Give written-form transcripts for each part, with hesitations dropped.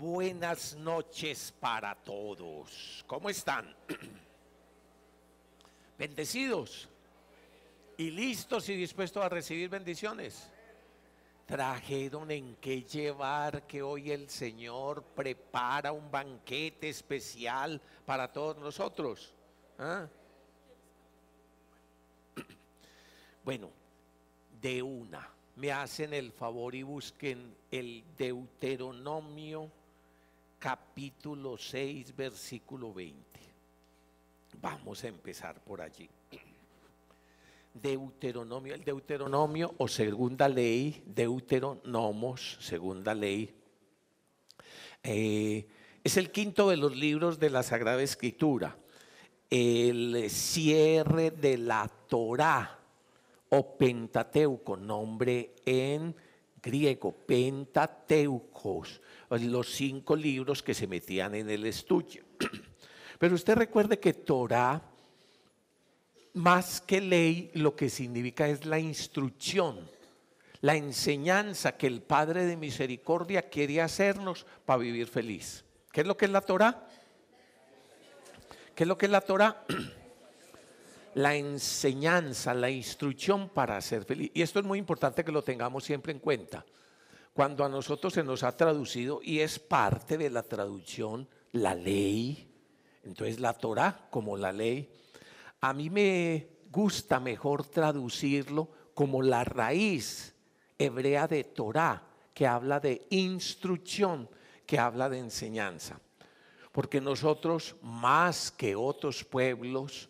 Buenas noches para todos. ¿Cómo están? ¿Bendecidos? ¿Y listos y dispuestos a recibir bendiciones? ¿Trajeron en qué llevar que hoy el Señor prepara un banquete especial para todos nosotros? ¿Ah? Bueno, de una, me hacen el favor y busquen el Deuteronomio capítulo 6, versículo 20. Vamos a empezar por allí. Deuteronomio, el Deuteronomio o segunda ley, Deuteronomos, segunda ley, es el quinto de los libros de la Sagrada Escritura, el cierre de la Torá o Pentateuco, nombre en griego, Pentateucos, los 5 libros que se metían en el estudio. Pero usted recuerde que Torá, más que ley, lo que significa es la instrucción, la enseñanza que el Padre de misericordia quiere hacernos para vivir feliz. ¿Qué es lo que es la Torá? ¿Qué es lo que es la Torá? La enseñanza, la instrucción para ser feliz. Y esto es muy importante que lo tengamos siempre en cuenta. Cuando a nosotros se nos ha traducido, y es parte de la traducción, la ley, entonces la Torá como la ley, a mí me gusta mejor traducirlo como la raíz hebrea de Torá, que habla de instrucción, que habla de enseñanza. Porque nosotros, más que otros pueblos,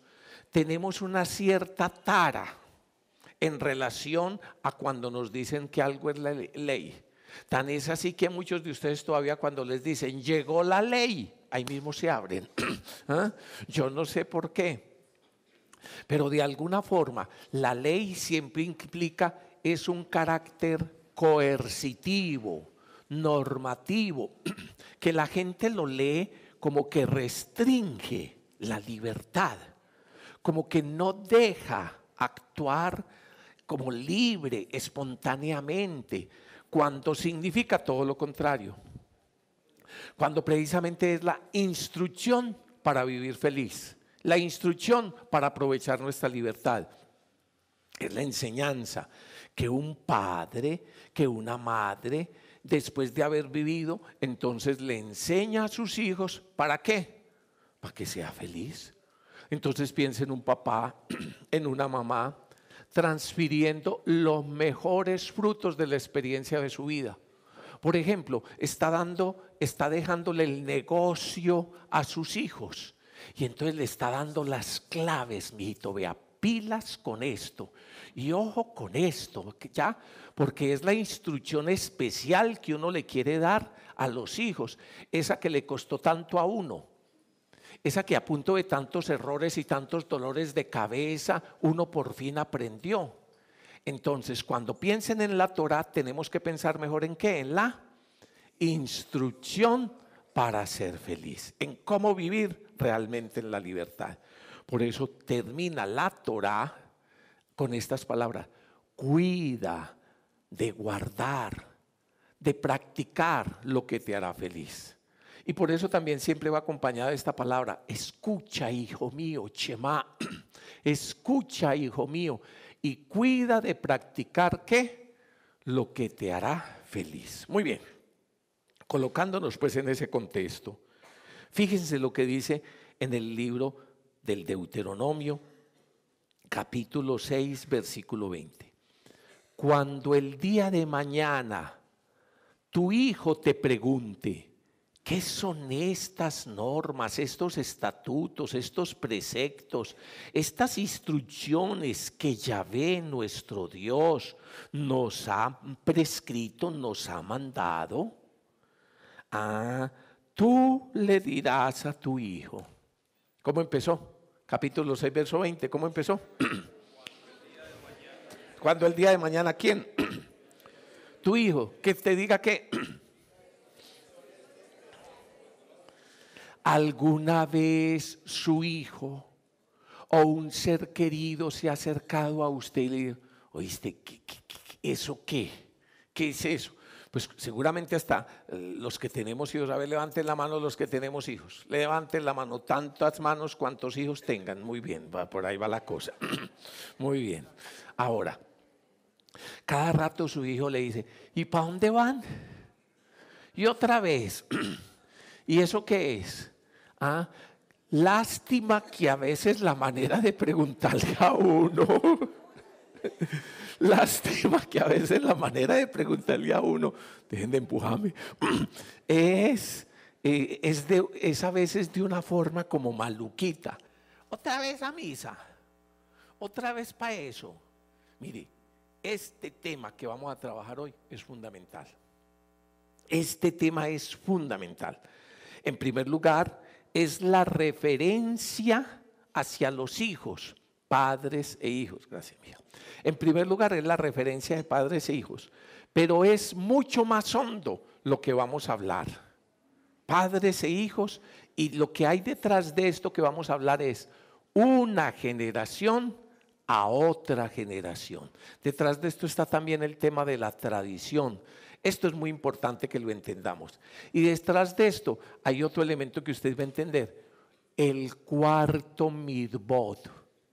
tenemos una cierta tara en relación a cuando nos dicen que algo es la ley. Tan es así que muchos de ustedes todavía cuando les dicen llegó la ley, ahí mismo se abren. ¿Ah? Yo no sé por qué, pero de alguna forma la ley siempre implica es un carácter coercitivo, normativo, que la gente lo lee como que restringe la libertad, como que no deja actuar como libre, espontáneamente, cuando significa todo lo contrario, cuando precisamente es la instrucción para vivir feliz, la instrucción para aprovechar nuestra libertad. Es la enseñanza que un padre, que una madre, después de haber vivido, entonces le enseña a sus hijos, ¿para qué? Para que sea feliz. Entonces piensa en un papá, en una mamá, transfiriendo los mejores frutos de la experiencia de su vida. Por ejemplo, está dejándole el negocio a sus hijos y entonces le está dando las claves, mijito, vea, pilas con esto y ojo con esto, ya, porque es la instrucción especial que uno le quiere dar a los hijos, esa que le costó tanto a uno. Esa que a punto de tantos errores y tantos dolores de cabeza, uno por fin aprendió. Entonces, cuando piensen en la Torá, tenemos que pensar mejor en qué, en la instrucción para ser feliz, en cómo vivir realmente en la libertad. Por eso termina la Torá con estas palabras: cuida de guardar, de practicar lo que te hará feliz. Y por eso también siempre va acompañada de esta palabra: escucha, hijo mío, Shema, escucha, hijo mío, y cuida de practicar ¿qué? Lo que te hará feliz. Muy bien, colocándonos pues en ese contexto, fíjense lo que dice en el libro del Deuteronomio, capítulo 6, versículo 20. Cuando el día de mañana tu hijo te pregunte, ¿qué son estas normas, estos estatutos, estos preceptos, estas instrucciones que Yahvé nuestro Dios nos ha prescrito, nos ha mandado? Tú le dirás a tu hijo. ¿Cómo empezó? Capítulo 6, verso 20, ¿cómo empezó? Cuando el día de mañana, ¿quién? Tu hijo, que te diga que ¿alguna vez su hijo o un ser querido se ha acercado a usted y le dijo, oíste, ¿eso qué? ¿Qué es eso? Pues seguramente hasta los que tenemos hijos, a ver, levanten la mano los que tenemos hijos, levanten la mano, tantas manos cuantos hijos tengan, muy bien, por ahí va la cosa, muy bien. Ahora, cada rato su hijo le dice, ¿y para dónde van? Y otra vez, ¿y eso qué es? ¿Ah? Lástima que a veces la manera de preguntarle a uno, lástima que a veces la manera de preguntarle a uno, dejen de empujarme, es a veces de una forma como maluquita. Otra vez a misa, otra vez para eso. Mire, este tema que vamos a trabajar hoy es fundamental. Este tema es fundamental. En primer lugar, es la referencia hacia los hijos, padres e hijos. Gracias, mía. En primer lugar, es la referencia de padres e hijos, pero es mucho más hondo lo que vamos a hablar. Padres e hijos, y lo que hay detrás de esto que vamos a hablar es una generación a otra generación. Detrás de esto está también el tema de la tradición. Esto es muy importante que lo entendamos. Y detrás de esto hay otro elemento que usted va a entender. El cuarto mitzvot,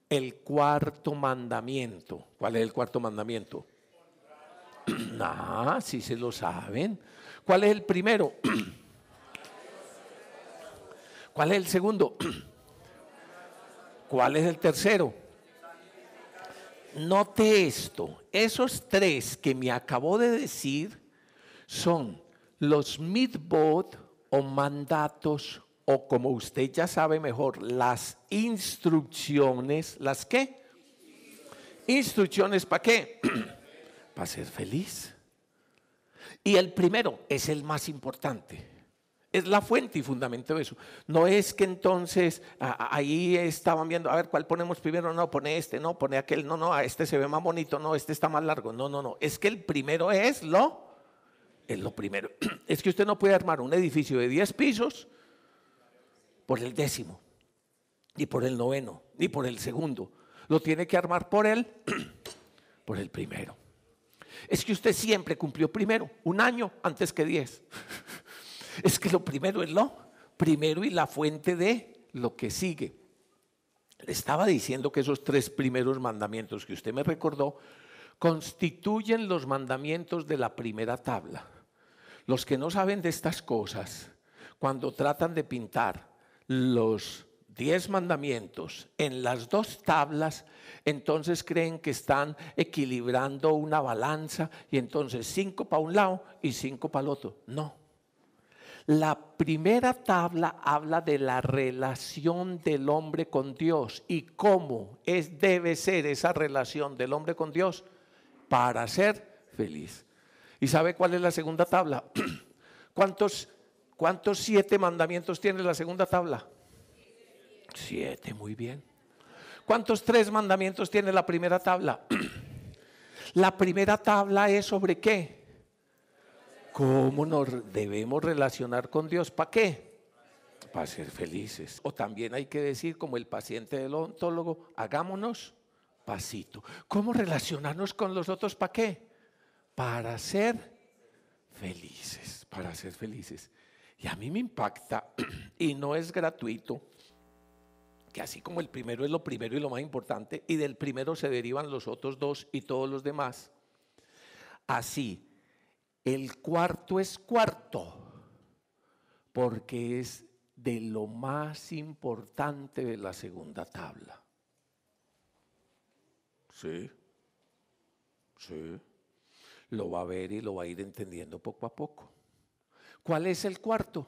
el cuarto mandamiento. ¿Cuál es el cuarto mandamiento? Ah, sí se lo saben. ¿Cuál es el primero? ¿Cuál es el segundo? ¿Cuál es el tercero? Note esto, esos tres que me acabo de decir son los mitzvot o mandatos, o como usted ya sabe mejor, las instrucciones. ¿Las qué? Instrucciones, ¿para qué? Para ser feliz. Y el primero es el más importante. Es la fuente y fundamento de eso. No es que entonces ahí estaban viendo, a ver, ¿cuál ponemos primero? No, pone este, no, pone aquel, no, a este se ve más bonito, no, este está más largo. No. Es que el primero es lo primero. Es que usted no puede armar un edificio de 10 pisos por el 10º, ni por el 9º, ni por el segundo. Lo tiene que armar por el primero. Es que usted siempre cumplió primero, un año antes que 10. Es que lo primero es lo primero y la fuente de lo que sigue. Le estaba diciendo que esos tres primeros mandamientos que usted me recordó constituyen los mandamientos de la primera tabla. Los que no saben de estas cosas, cuando tratan de pintar los 10 mandamientos en las dos tablas, entonces creen que están equilibrando una balanza y entonces 5 para un lado y 5 para el otro. No. La primera tabla habla de la relación del hombre con Dios y cómo debe ser esa relación del hombre con Dios para ser feliz. ¿Y sabe cuál es la segunda tabla? ¿Cuántos 7 mandamientos tiene la segunda tabla? 7, muy bien. ¿Cuántos 3 mandamientos tiene la primera tabla? La primera tabla es sobre ¿qué? ¿Cómo nos debemos relacionar con Dios? ¿Para qué? Para ser felices. O también hay que decir, como el paciente del odontólogo, hagámonos pasito. ¿Cómo relacionarnos con los otros? ¿Para qué? Para ser felices, para ser felices. Y a mí me impacta, y no es gratuito, que así como el primero es lo primero y lo más importante, y del primero se derivan los otros 2 y todos los demás, así, el cuarto es cuarto, porque es de lo más importante de la segunda tabla. Sí. Lo va a ver y lo va a ir entendiendo poco a poco. ¿Cuál es el cuarto?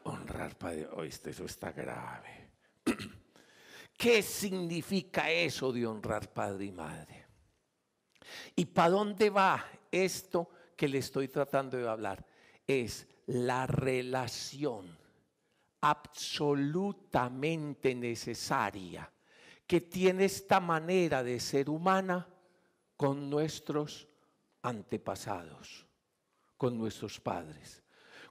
Honrar padre. Oíste, eso está grave. ¿Qué significa eso de honrar padre y madre? ¿Y para dónde va esto que le estoy tratando de hablar? Es la relación absolutamente necesaria que tiene esta manera de ser humana con nuestros antepasados, con nuestros padres.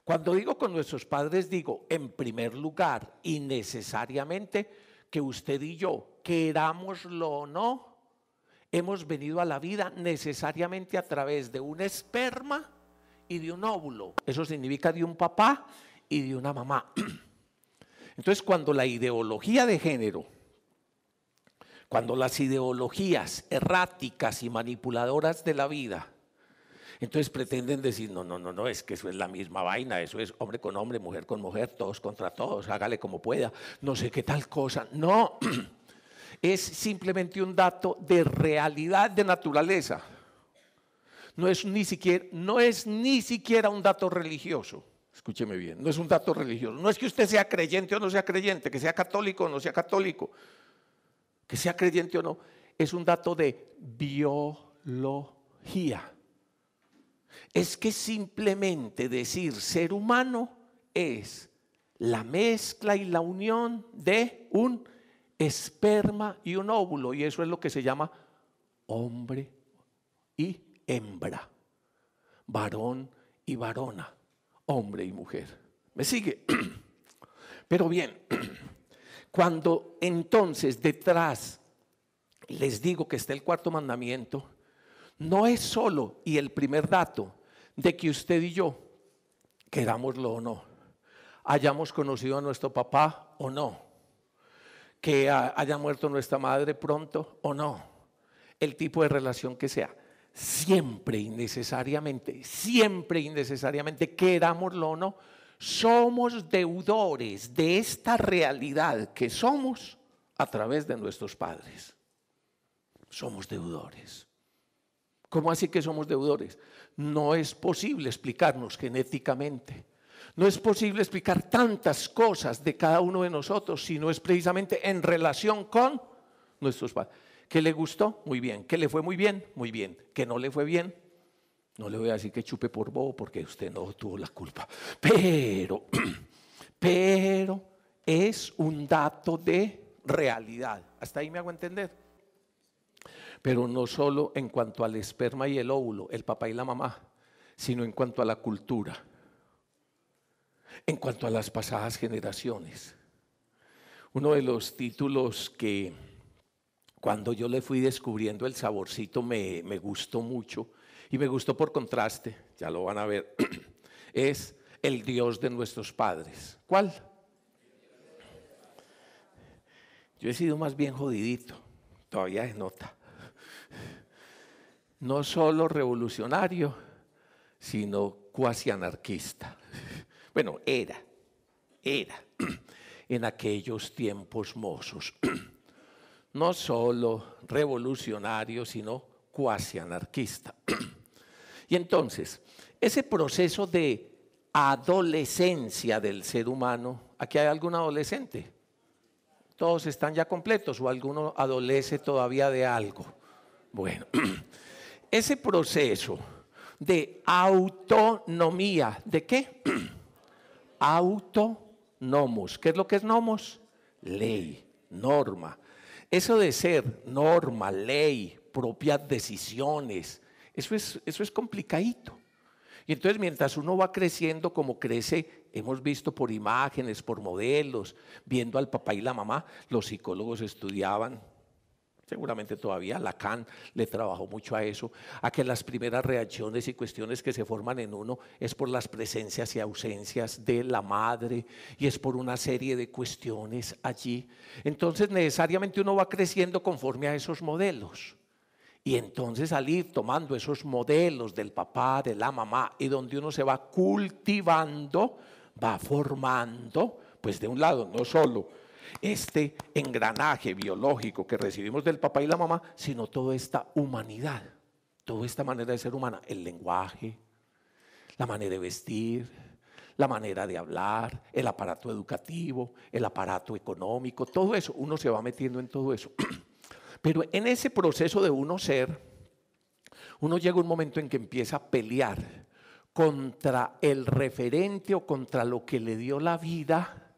Cuando digo con nuestros padres, digo en primer lugar y necesariamente que usted y yo, querámoslo o no, hemos venido a la vida necesariamente a través de un esperma y de un óvulo. Eso significa de un papá y de una mamá. Entonces, cuando la ideología de género, cuando las ideologías erráticas y manipuladoras de la vida, entonces pretenden decir, no, es que eso es la misma vaina, eso es hombre con hombre, mujer con mujer, todos contra todos, hágale como pueda, no sé qué tal cosa. No, es simplemente un dato de realidad de naturaleza. No es ni siquiera un dato religioso. Escúcheme bien, no es un dato religioso. No es que usted sea creyente o no sea creyente, que sea católico o no sea católico, que sea creyente o no. Es un dato de biología. Es que simplemente decir ser humano es la mezcla y la unión de un esperma y un óvulo, y eso es lo que se llama hombre y hembra, varón y varona, hombre y mujer. ¿Me sigue? Pero bien, cuando entonces detrás les digo que está el cuarto mandamiento, no es solo, y el primer dato, de que usted y yo, querámoslo o no, hayamos conocido a nuestro papá o no, que haya muerto nuestra madre pronto o no, el tipo de relación que sea, siempre y necesariamente, querámoslo o no, somos deudores de esta realidad que somos a través de nuestros padres. Somos deudores. ¿Cómo así que somos deudores? No es posible explicarnos genéticamente. No es posible explicar tantas cosas de cada uno de nosotros si no es precisamente en relación con nuestros padres. ¿Qué le gustó? Muy bien. ¿Qué le fue muy bien? Muy bien. ¿Qué no le fue bien? No le voy a decir que chupe por bobo porque usted no tuvo la culpa. Pero es un dato de realidad. ¿Hasta ahí me hago entender? Pero no solo en cuanto al esperma y el óvulo, el papá y la mamá, sino en cuanto a la cultura, en cuanto a las pasadas generaciones. Uno de los títulos que cuando yo le fui descubriendo el saborcito me gustó mucho, y me gustó por contraste, ya lo van a ver, es el Dios de nuestros padres. ¿Cuál? Yo he sido más bien jodidito, todavía se nota. No solo revolucionario, sino cuasi anarquista. Bueno, era en aquellos tiempos mozos. No solo revolucionario, sino cuasi anarquista. Y entonces, ese proceso de adolescencia del ser humano, ¿aquí hay algún adolescente? ¿Todos están ya completos o alguno adolece todavía de algo? Bueno, ese proceso de autonomía, ¿de qué? Autónomos. ¿Qué es lo que es nomos? Ley, norma. Eso de ser norma, ley, propias decisiones, eso es complicadito. Y entonces mientras uno va creciendo como crece, hemos visto por imágenes, por modelos, viendo al papá y la mamá, los psicólogos estudiaban, seguramente todavía Lacan le trabajó mucho a eso, a que las primeras reacciones y cuestiones que se forman en uno es por las presencias y ausencias de la madre y es por una serie de cuestiones allí. Entonces necesariamente uno va creciendo conforme a esos modelos. Y entonces al ir tomando esos modelos del papá, de la mamá, y donde uno se va cultivando, va formando, pues de un lado no solo este engranaje biológico que recibimos del papá y la mamá, sino toda esta humanidad, toda esta manera de ser humana, el lenguaje, la manera de vestir, la manera de hablar, el aparato educativo, el aparato económico, todo eso, uno se va metiendo en todo eso. Pero en ese proceso de uno ser, uno llega a un momento en que empieza a pelear contra el referente o contra lo que le dio la vida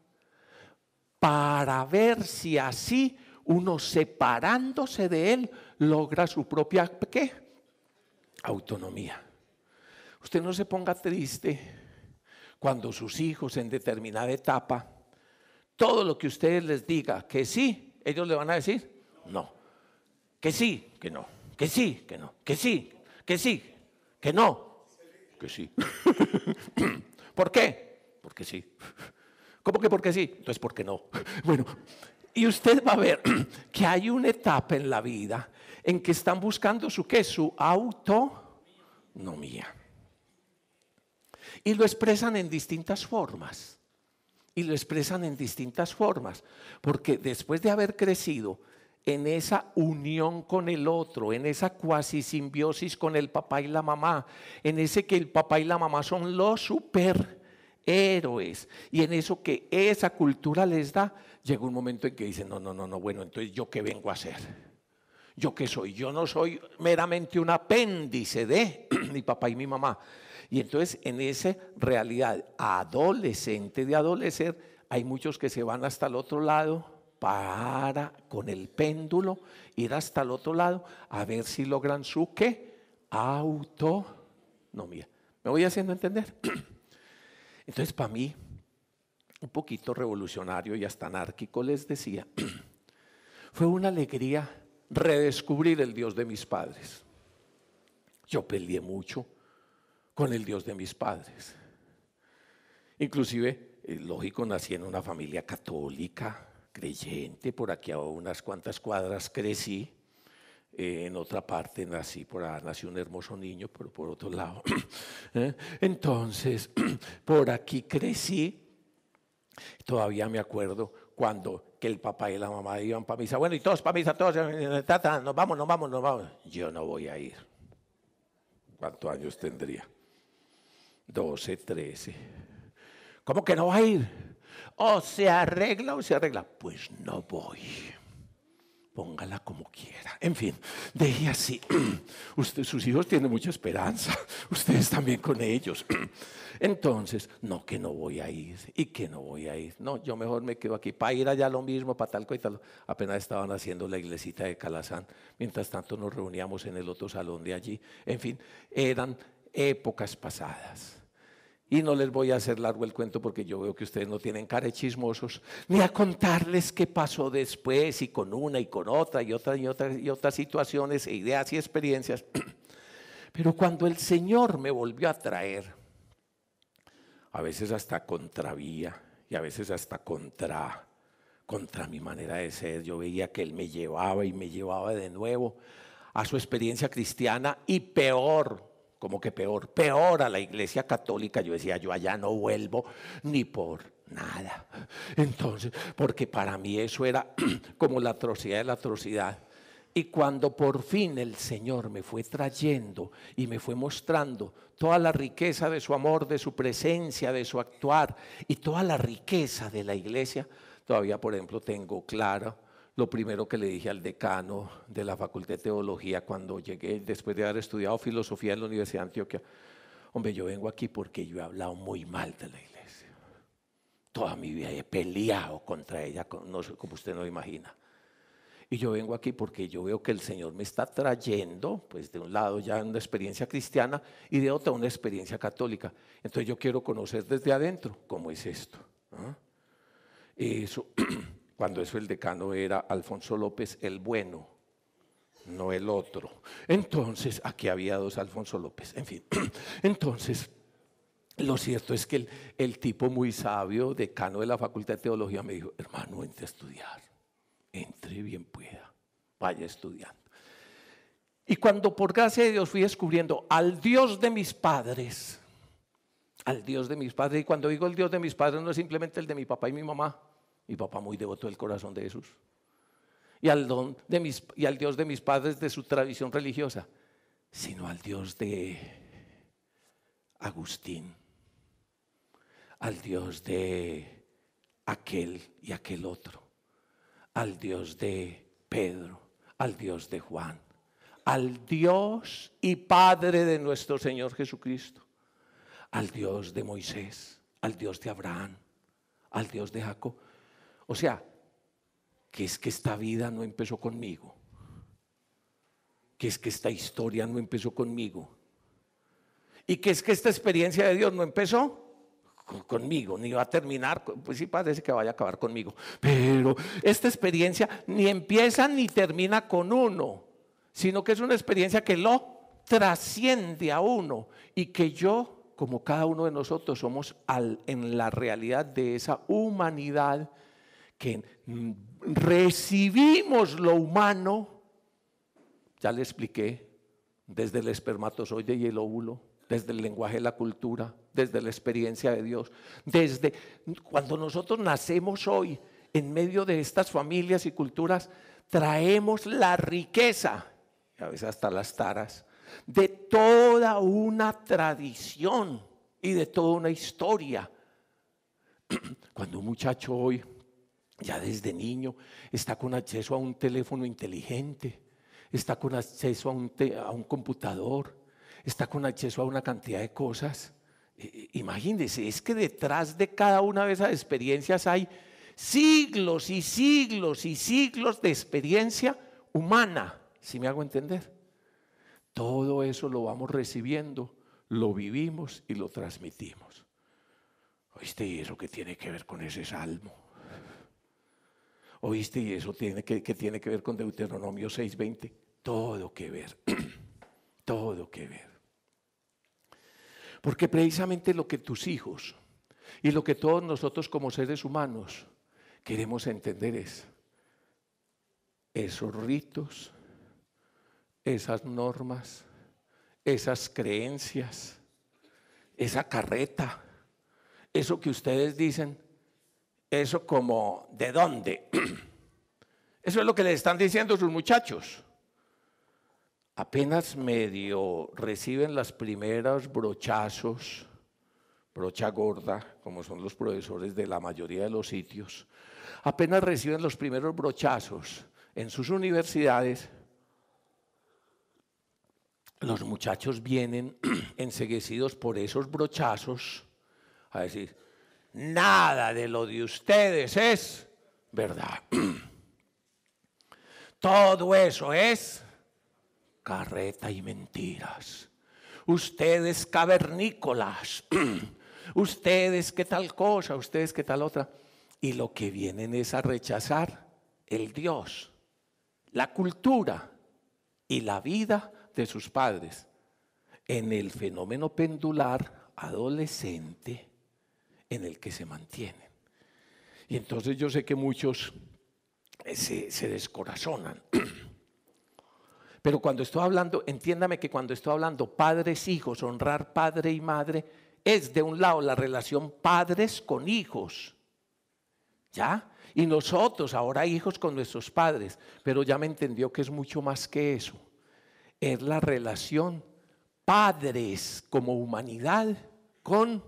para ver si así uno separándose de él logra su propia ¿qué? Autonomía. Usted no se ponga triste cuando sus hijos en determinada etapa, todo lo que ustedes les diga que sí, ellos le van a decir no. Que sí, que no, que sí, que no, que sí, que sí, que no, que sí. ¿Por qué? Porque sí. ¿Cómo que porque sí? Entonces, ¿por qué no? Bueno, y usted va a ver que hay una etapa en la vida en que están buscando su ¿qué? Su autonomía. Y lo expresan en distintas formas. Y lo expresan en distintas formas. Porque después de haber crecido en esa unión con el otro, en esa cuasi simbiosis con el papá y la mamá, en ese que el papá y la mamá son los superhéroes, y en eso que esa cultura les da, llega un momento en que dicen, no, bueno, entonces ¿yo qué vengo a hacer? ¿Yo qué soy? Yo no soy meramente un apéndice de mi papá y mi mamá. Y entonces en esa realidad adolescente de adolecer, hay muchos que se van hasta el otro lado para, con el péndulo, ir hasta el otro lado a ver si logran su ¿qué? Autonomía. ¿Me voy haciendo entender? Entonces, para mí, un poquito revolucionario y hasta anárquico, les decía, fue una alegría redescubrir el Dios de mis padres. Yo peleé mucho con el Dios de mis padres. Inclusive, lógico, nací en una familia católica, creyente, por aquí a unas cuantas cuadras crecí, en otra parte nació un hermoso niño, pero por otro lado. Entonces, por aquí crecí. Todavía me acuerdo cuando que el papá y la mamá iban para misa. Bueno, y todos para misa, todos, nos vamos. Yo no voy a ir. ¿Cuántos años tendría? 12, 13. ¿Cómo que no va a ir? O se arregla o se arregla. Pues no voy. Póngala como quiera. En fin, deje así. Sus hijos tienen mucha esperanza. Ustedes también con ellos. Entonces, no, que no voy a ir y que no voy a ir. No, yo mejor me quedo aquí. Para ir allá lo mismo, para tal y tal. Apenas estaban haciendo la iglesita de Calazán. Mientras tanto nos reuníamos en el otro salón de allí. En fin, eran épocas pasadas. Y no les voy a hacer largo el cuento porque yo veo que ustedes no tienen cara de chismosos, ni a contarles qué pasó después y con una y con otra y otras situaciones e ideas y experiencias. Pero cuando el Señor me volvió a traer, a veces hasta contravía y a veces hasta contra mi manera de ser, yo veía que Él me llevaba y me llevaba de nuevo a su experiencia cristiana y peor. Como que peor a la iglesia católica. Yo decía, yo allá no vuelvo ni por nada. Entonces, porque para mí eso era como la atrocidad de la atrocidad. Y cuando por fin el Señor me fue trayendo y me fue mostrando toda la riqueza de su amor, de su presencia, de su actuar y toda la riqueza de la iglesia, todavía por ejemplo tengo claro lo primero que le dije al decano de la Facultad de Teología cuando llegué, después de haber estudiado filosofía en la Universidad de Antioquia. Hombre, yo vengo aquí porque yo he hablado muy mal de la iglesia. Toda mi vida he peleado contra ella, no sé, como usted no imagina. Y yo vengo aquí porque yo veo que el Señor me está trayendo, pues de un lado ya una experiencia cristiana y de otro una experiencia católica. Entonces yo quiero conocer desde adentro cómo es esto. Eso... Cuando eso el decano era Alfonso López el bueno, no el otro. Entonces, aquí había dos Alfonso López, en fin. Entonces, lo cierto es que el tipo muy sabio, decano de la Facultad de Teología, me dijo, hermano, entre a estudiar, entre bien pueda, vaya estudiando. Y cuando por gracia de Dios fui descubriendo al Dios de mis padres, y cuando digo el Dios de mis padres no es simplemente el de mi papá y mi mamá, mi papá muy devoto del corazón de Jesús. Y al Dios de mis padres de su tradición religiosa, sino al Dios de Agustín, al Dios de aquel y aquel otro, al Dios de Pedro, al Dios de Juan, al Dios y Padre de nuestro Señor Jesucristo, al Dios de Moisés, al Dios de Abraham, al Dios de Jacob. O sea, que es que esta vida no empezó conmigo, que es que esta historia no empezó conmigo, y que es que esta experiencia de Dios no empezó conmigo, ni va a terminar, pues sí parece que vaya a acabar conmigo, pero esta experiencia ni empieza ni termina con uno, sino que es una experiencia que lo trasciende a uno y que yo, como cada uno de nosotros, somos en la realidad de esa humanidad que recibimos lo humano, ya le expliqué, desde el espermatozoide y el óvulo, desde el lenguaje de la cultura, desde la experiencia de Dios, desde cuando nosotros nacemos hoy en medio de estas familias y culturas, traemos la riqueza, y a veces hasta las taras, de toda una tradición y de toda una historia. Cuando un muchacho hoy, ya desde niño, está con acceso a un teléfono inteligente, está con acceso a un computador, está con acceso a una cantidad de cosas. Imagínense, es que detrás de cada una de esas experiencias hay siglos y siglos y siglos de experiencia humana, si me hago entender. Todo eso lo vamos recibiendo, lo vivimos y lo transmitimos. ¿Oíste? ¿Y eso qué tiene que ver con ese salmo? ¿Oíste? ¿Y eso tiene que ver con Deuteronomio 6:20? Todo que ver, todo que ver. Porque precisamente lo que tus hijos y lo que todos nosotros como seres humanos queremos entender es esos ritos, esas normas, esas creencias, esa carreta, eso que ustedes dicen, eso como ¿de dónde? Eso es lo que le están diciendo sus muchachos. Apenas medio reciben las primeras brochazos, brocha gorda, como son los profesores de la mayoría de los sitios, apenas reciben los primeros brochazos en sus universidades, los muchachos vienen enceguecidos por esos brochazos a decir, nada de lo de ustedes es verdad. Todo eso es carreta y mentiras. Ustedes cavernícolas, ustedes qué tal cosa, ustedes qué tal otra. Y lo que vienen es a rechazar el Dios, la cultura y la vida de sus padres en el fenómeno pendular adolescente en el que se mantienen. Y entonces yo sé que muchos se descorazonan. Pero cuando estoy hablando, entiéndame que cuando estoy hablando padres, hijos, honrar padre y madre, es de un lado la relación padres con hijos, ¿ya? Y nosotros ahora hijos con nuestros padres, pero ya me entendió que es mucho más que eso. Es la relación padres como humanidad con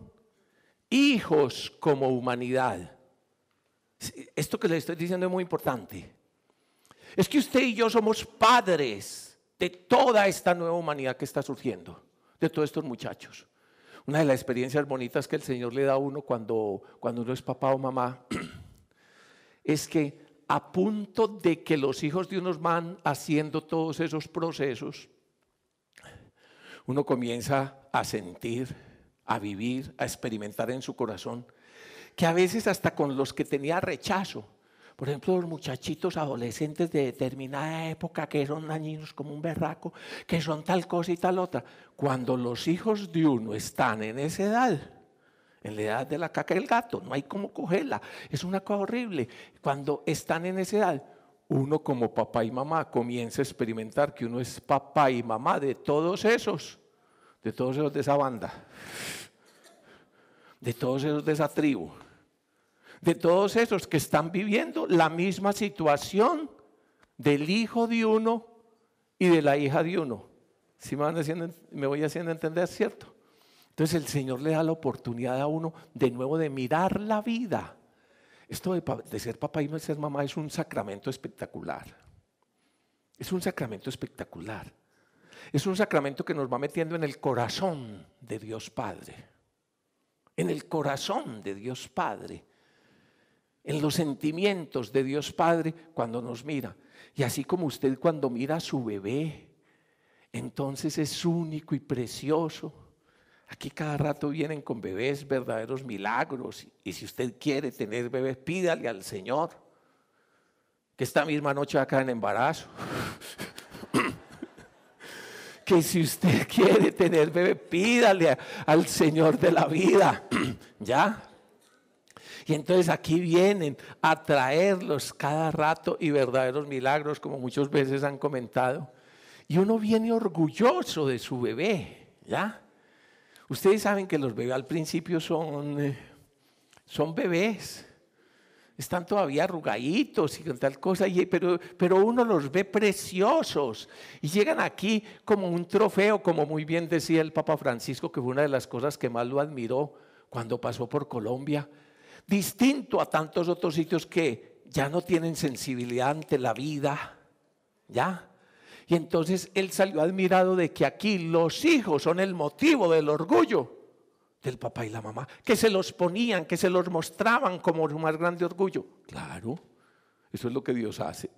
hijos como humanidad. Esto que les estoy diciendo es muy importante. Es que usted y yo somos padres de toda esta nueva humanidad que está surgiendo, de todos estos muchachos. Una de las experiencias bonitas que el Señor le da a uno cuando uno es papá o mamá es que a punto de que los hijos de unos van haciendo todos esos procesos, uno comienza a sentir, a vivir, a experimentar en su corazón, que a veces hasta con los que tenía rechazo, por ejemplo, los muchachitos adolescentes de determinada época que son dañinos como un berraco, que son tal cosa y tal otra. Cuando los hijos de uno están en esa edad, en la edad de la caca del gato, no hay cómo cogerla, es una cosa horrible. Cuando están en esa edad, uno como papá y mamá comienza a experimentar que uno es papá y mamá de todos esos de esa banda, de todos esos de esa tribu, de todos esos que están viviendo la misma situación del hijo de uno y de la hija de uno. ¿Sí me voy haciendo entender, cierto? Entonces el Señor le da la oportunidad a uno de nuevo de mirar la vida. Esto de ser papá y de ser mamá es un sacramento espectacular. Es un sacramento espectacular. Es un sacramento que nos va metiendo en el corazón de Dios Padre. En el corazón de Dios Padre. En los sentimientos de Dios Padre cuando nos mira. Y así como usted cuando mira a su bebé, entonces es único y precioso. Aquí cada rato vienen con bebés, verdaderos milagros. Y si usted quiere tener bebés, pídale al Señor que esta misma noche acá en embarazo. que si usted quiere tener bebé, pídale al Señor de la vida, ¿ya? Y entonces aquí vienen a traerlos cada rato y verdaderos milagros, como muchas veces han comentado. Y uno viene orgulloso de su bebé, ¿ya? Ustedes saben que los bebés al principio son bebés. Están todavía arrugaditos y con tal cosa, pero uno los ve preciosos y llegan aquí como un trofeo, como muy bien decía el Papa Francisco, que fue una de las cosas que más lo admiró cuando pasó por Colombia, distinto a tantos otros sitios que ya no tienen sensibilidad ante la vida, ¿ya? Y entonces él salió admirado de que aquí los hijos son el motivo del orgullo del papá y la mamá, que se los ponían, que se los mostraban como su más grande orgullo. Claro, eso es lo que Dios hace.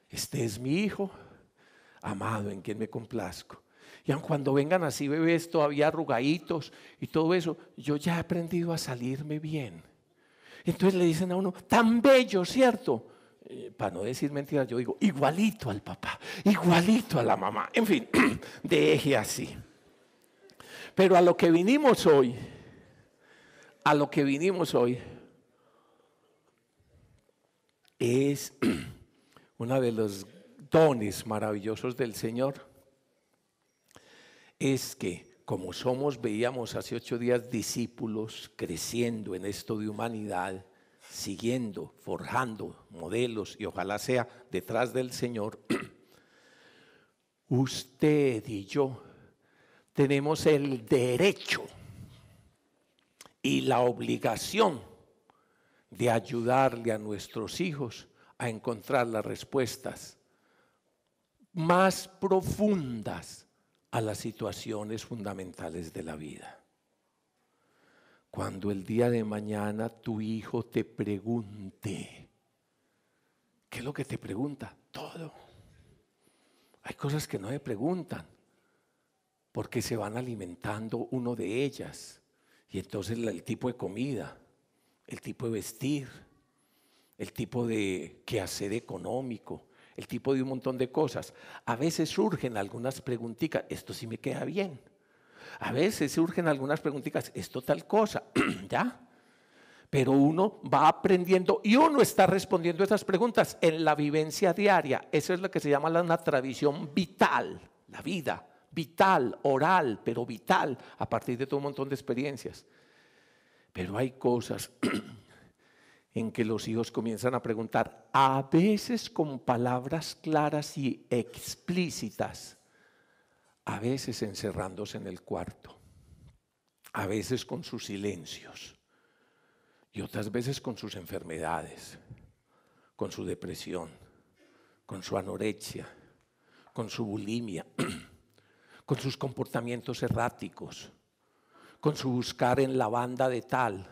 Este es mi hijo amado en quien me complazco. Y aun cuando vengan así bebés todavía arrugaditos y todo eso, yo ya he aprendido a salirme bien. Entonces le dicen a uno, tan bello, ¿cierto? Para no decir mentiras, yo digo, igualito al papá, igualito a la mamá. En fin, deje así. Pero a lo que vinimos hoy, es uno de los dones maravillosos del Señor, es que como somos, veíamos hace 8 días, discípulos creciendo en esto de humanidad, siguiendo, forjando modelos y ojalá sea detrás del Señor, usted y yo tenemos el derecho y la obligación de ayudarle a nuestros hijos a encontrar las respuestas más profundas a las situaciones fundamentales de la vida. Cuando el día de mañana tu hijo te pregunte, ¿qué es lo que te pregunta? Todo. Hay cosas que no le preguntan, porque se van alimentando uno de ellas. Y entonces el tipo de comida, el tipo de vestir, el tipo de quehacer económico, el tipo de un montón de cosas. A veces surgen algunas preguntitas, esto sí me queda bien. A veces surgen algunas preguntitas, esto tal cosa, ¿ya? Pero uno va aprendiendo y uno está respondiendo a esas preguntas en la vivencia diaria. Eso es lo que se llama una tradición vital, la vida. Vital, oral, pero vital, a partir de todo un montón de experiencias. Pero hay cosas en que los hijos comienzan a preguntar, a veces con palabras claras y explícitas, a veces encerrándose en el cuarto, a veces con sus silencios y otras veces con sus enfermedades, con su depresión, con su anorexia, con su bulimia, con sus comportamientos erráticos, con su buscar en la banda de tal,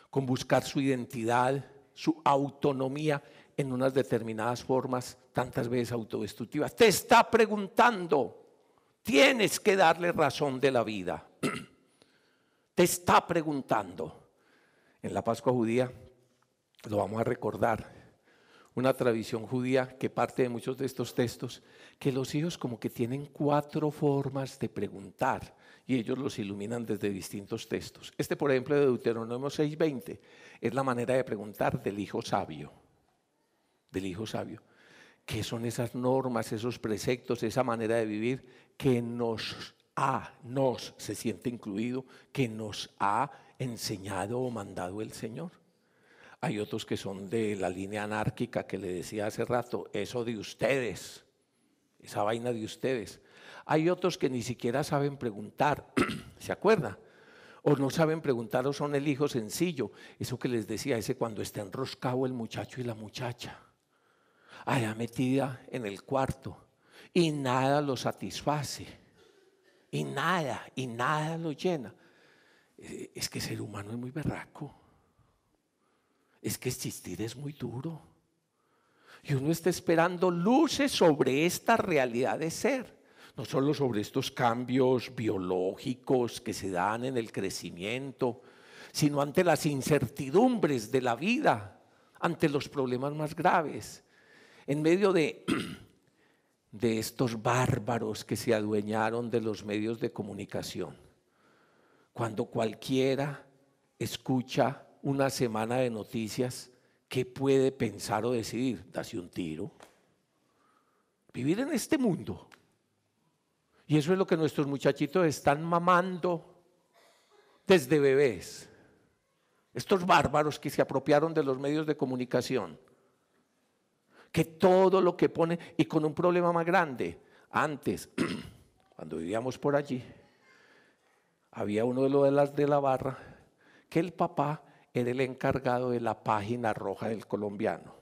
con buscar su identidad, su autonomía en unas determinadas formas, tantas veces autodestructivas. Te está preguntando, tienes que darle razón de la vida. Te está preguntando. En la Pascua judía, lo vamos a recordar, una tradición judía que parte de muchos de estos textos, que los hijos como que tienen 4 formas de preguntar y ellos los iluminan desde distintos textos. Este, por ejemplo, de Deuteronomio 6:20, es la manera de preguntar del hijo sabio. Del hijo sabio. ¿Qué son esas normas, esos preceptos, esa manera de vivir que nos se siente incluido, que nos ha enseñado o mandado el Señor? Hay otros que son de la línea anárquica que le decía hace rato, eso de ustedes, esa vaina de ustedes. Hay otros que ni siquiera saben preguntar, ¿se acuerda? O no saben preguntar o son el hijo sencillo, eso que les decía, ese cuando está enroscado el muchacho y la muchacha, allá metida en el cuarto y nada lo satisface, y nada lo llena. Es que ser humano es muy berraco. Es que existir es muy duro. Y uno está esperando luces sobre esta realidad de ser. No solo sobre estos cambios biológicos que se dan en el crecimiento, sino ante las incertidumbres de la vida, ante los problemas más graves. En medio de de estos bárbaros que se adueñaron de los medios de comunicación. Cuando cualquiera escucha una semana de noticias, ¿qué puede pensar o decidir? Darse un tiro. Vivir en este mundo. Y eso es lo que nuestros muchachitos están mamando desde bebés. Estos bárbaros que se apropiaron de los medios de comunicación. Que todo lo que ponen, y con un problema más grande. Antes, cuando vivíamos por allí, había uno de la barra, que el papá era el encargado de la página roja del Colombiano.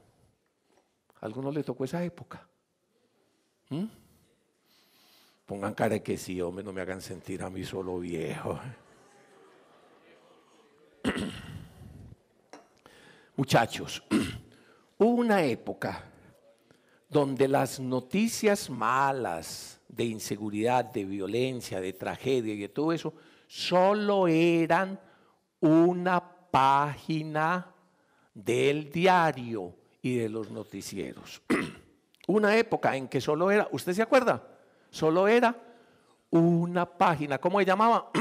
¿A alguno le tocó esa época? Pongan cara de que sí, hombre, no me hagan sentir a mí solo viejo. Muchachos, hubo una época donde las noticias malas de inseguridad, de violencia, de tragedia y de todo eso, solo eran una página del diario y de los noticieros. Una época en que solo era, ¿usted se acuerda? Solo era una página. ¿Cómo se llamaba?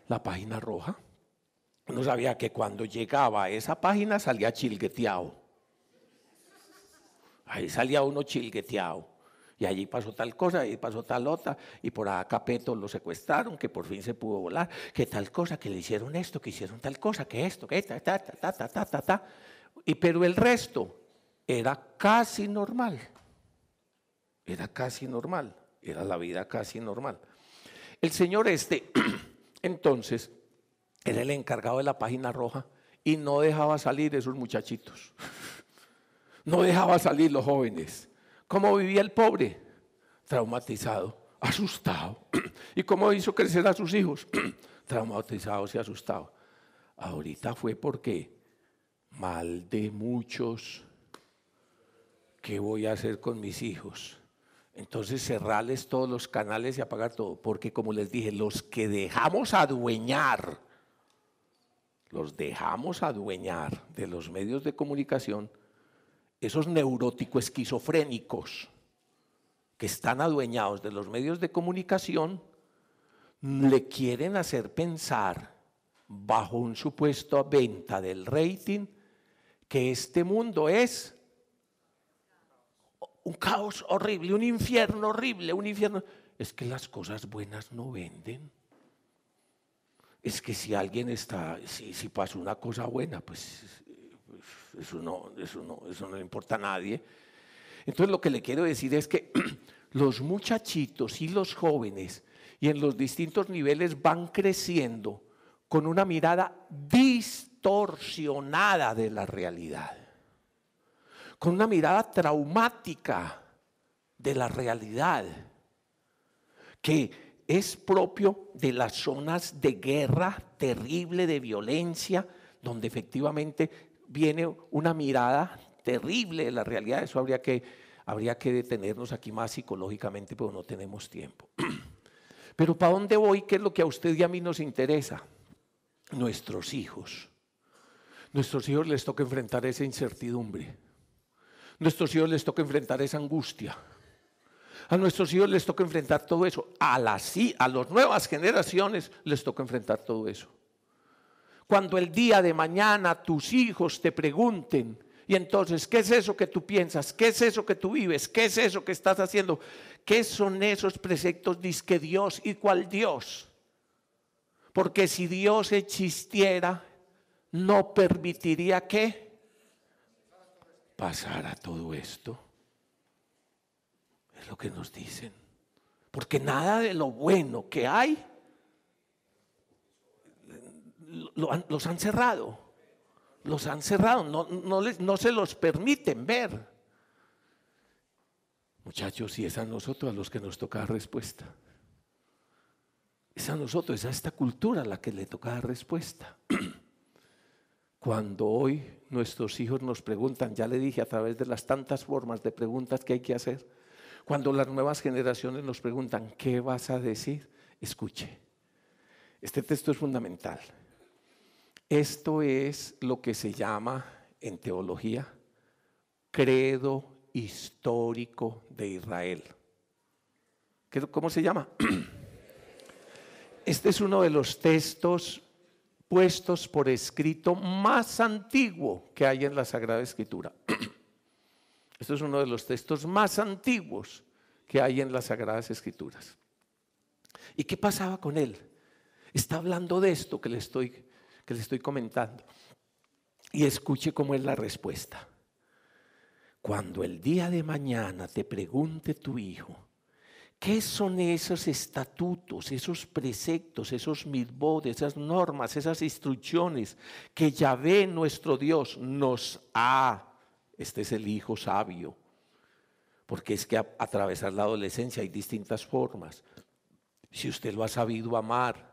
La página roja. Uno sabía que cuando llegaba a esa página salía chilgueteado. Ahí salía uno chilgueteado. Y allí pasó tal cosa, y pasó tal otra, y por acá Peto lo secuestraron, que por fin se pudo volar, que tal cosa, que le hicieron esto, que hicieron tal cosa, que esto, que ta. Pero el resto era casi normal. Era casi normal. Era la vida casi normal. El señor entonces, era el encargado de la página roja y no dejaba salir esos muchachitos. No dejaba salir los jóvenes. ¿Cómo vivía el pobre? Traumatizado, asustado. ¿Y cómo hizo crecer a sus hijos? Traumatizados y asustados. Ahorita fue porque mal de muchos. ¿Qué voy a hacer con mis hijos? Entonces cerrarles todos los canales y apagar todo. Porque como les dije, los que dejamos adueñar de los medios de comunicación, esos neuróticos esquizofrénicos que están adueñados de los medios de comunicación, le quieren hacer pensar, bajo un supuesto venta del rating, que este mundo es un caos horrible, un infierno horrible, un infierno. Es que las cosas buenas no venden. Es que si alguien está, si pasó una cosa buena, pues eso no le importa a nadie. Entonces lo que le quiero decir es que los muchachitos y los jóvenes y en los distintos niveles van creciendo con una mirada distorsionada de la realidad, con una mirada traumática de la realidad, que es propio de las zonas de guerra terrible, de violencia, donde efectivamente viene una mirada terrible de la realidad. Eso habría que detenernos aquí más psicológicamente, pero no tenemos tiempo. Pero ¿para dónde voy? ¿Qué es lo que a usted y a mí nos interesa? Nuestros hijos. Nuestros hijos les toca enfrentar esa incertidumbre. Nuestros hijos les toca enfrentar esa angustia. A nuestros hijos les toca enfrentar todo eso. A las nuevas generaciones les toca enfrentar todo eso. Cuando el día de mañana tus hijos te pregunten, y entonces, ¿qué es eso que tú piensas? ¿Qué es eso que tú vives? ¿Qué es eso que estás haciendo? ¿Qué son esos preceptos? Dizque Dios. ¿Y cuál Dios? Porque si Dios existiera, no permitiría que pasara todo esto. Es lo que nos dicen. Porque nada de lo bueno que hay los han cerrado. Los han cerrado, no se los permiten ver. Muchachos, y es a nosotros a los que nos toca dar respuesta. Es a nosotros, es a esta cultura a la que le toca dar respuesta. Cuando hoy nuestros hijos nos preguntan, ya le dije a través de las tantas formas de preguntas que hay que hacer, cuando las nuevas generaciones nos preguntan, ¿qué vas a decir? Escuche, este texto es fundamental. Esto es lo que se llama en teología credo histórico de Israel. ¿Cómo se llama? Este es uno de los textos puestos por escrito más antiguo que hay en la Sagrada Escritura. Este es uno de los textos más antiguos que hay en las Sagradas Escrituras. ¿Y qué pasaba con él? Está hablando de esto que le estoy comentando. Y escuche cómo es la respuesta. Cuando el día de mañana te pregunte tu hijo, ¿qué son esos estatutos, esos preceptos, esos mitzvot, esas normas, esas instrucciones que Yahvé nuestro Dios nos ha? Este es el hijo sabio, porque es que atravesar la adolescencia hay distintas formas. Si usted lo ha sabido amar,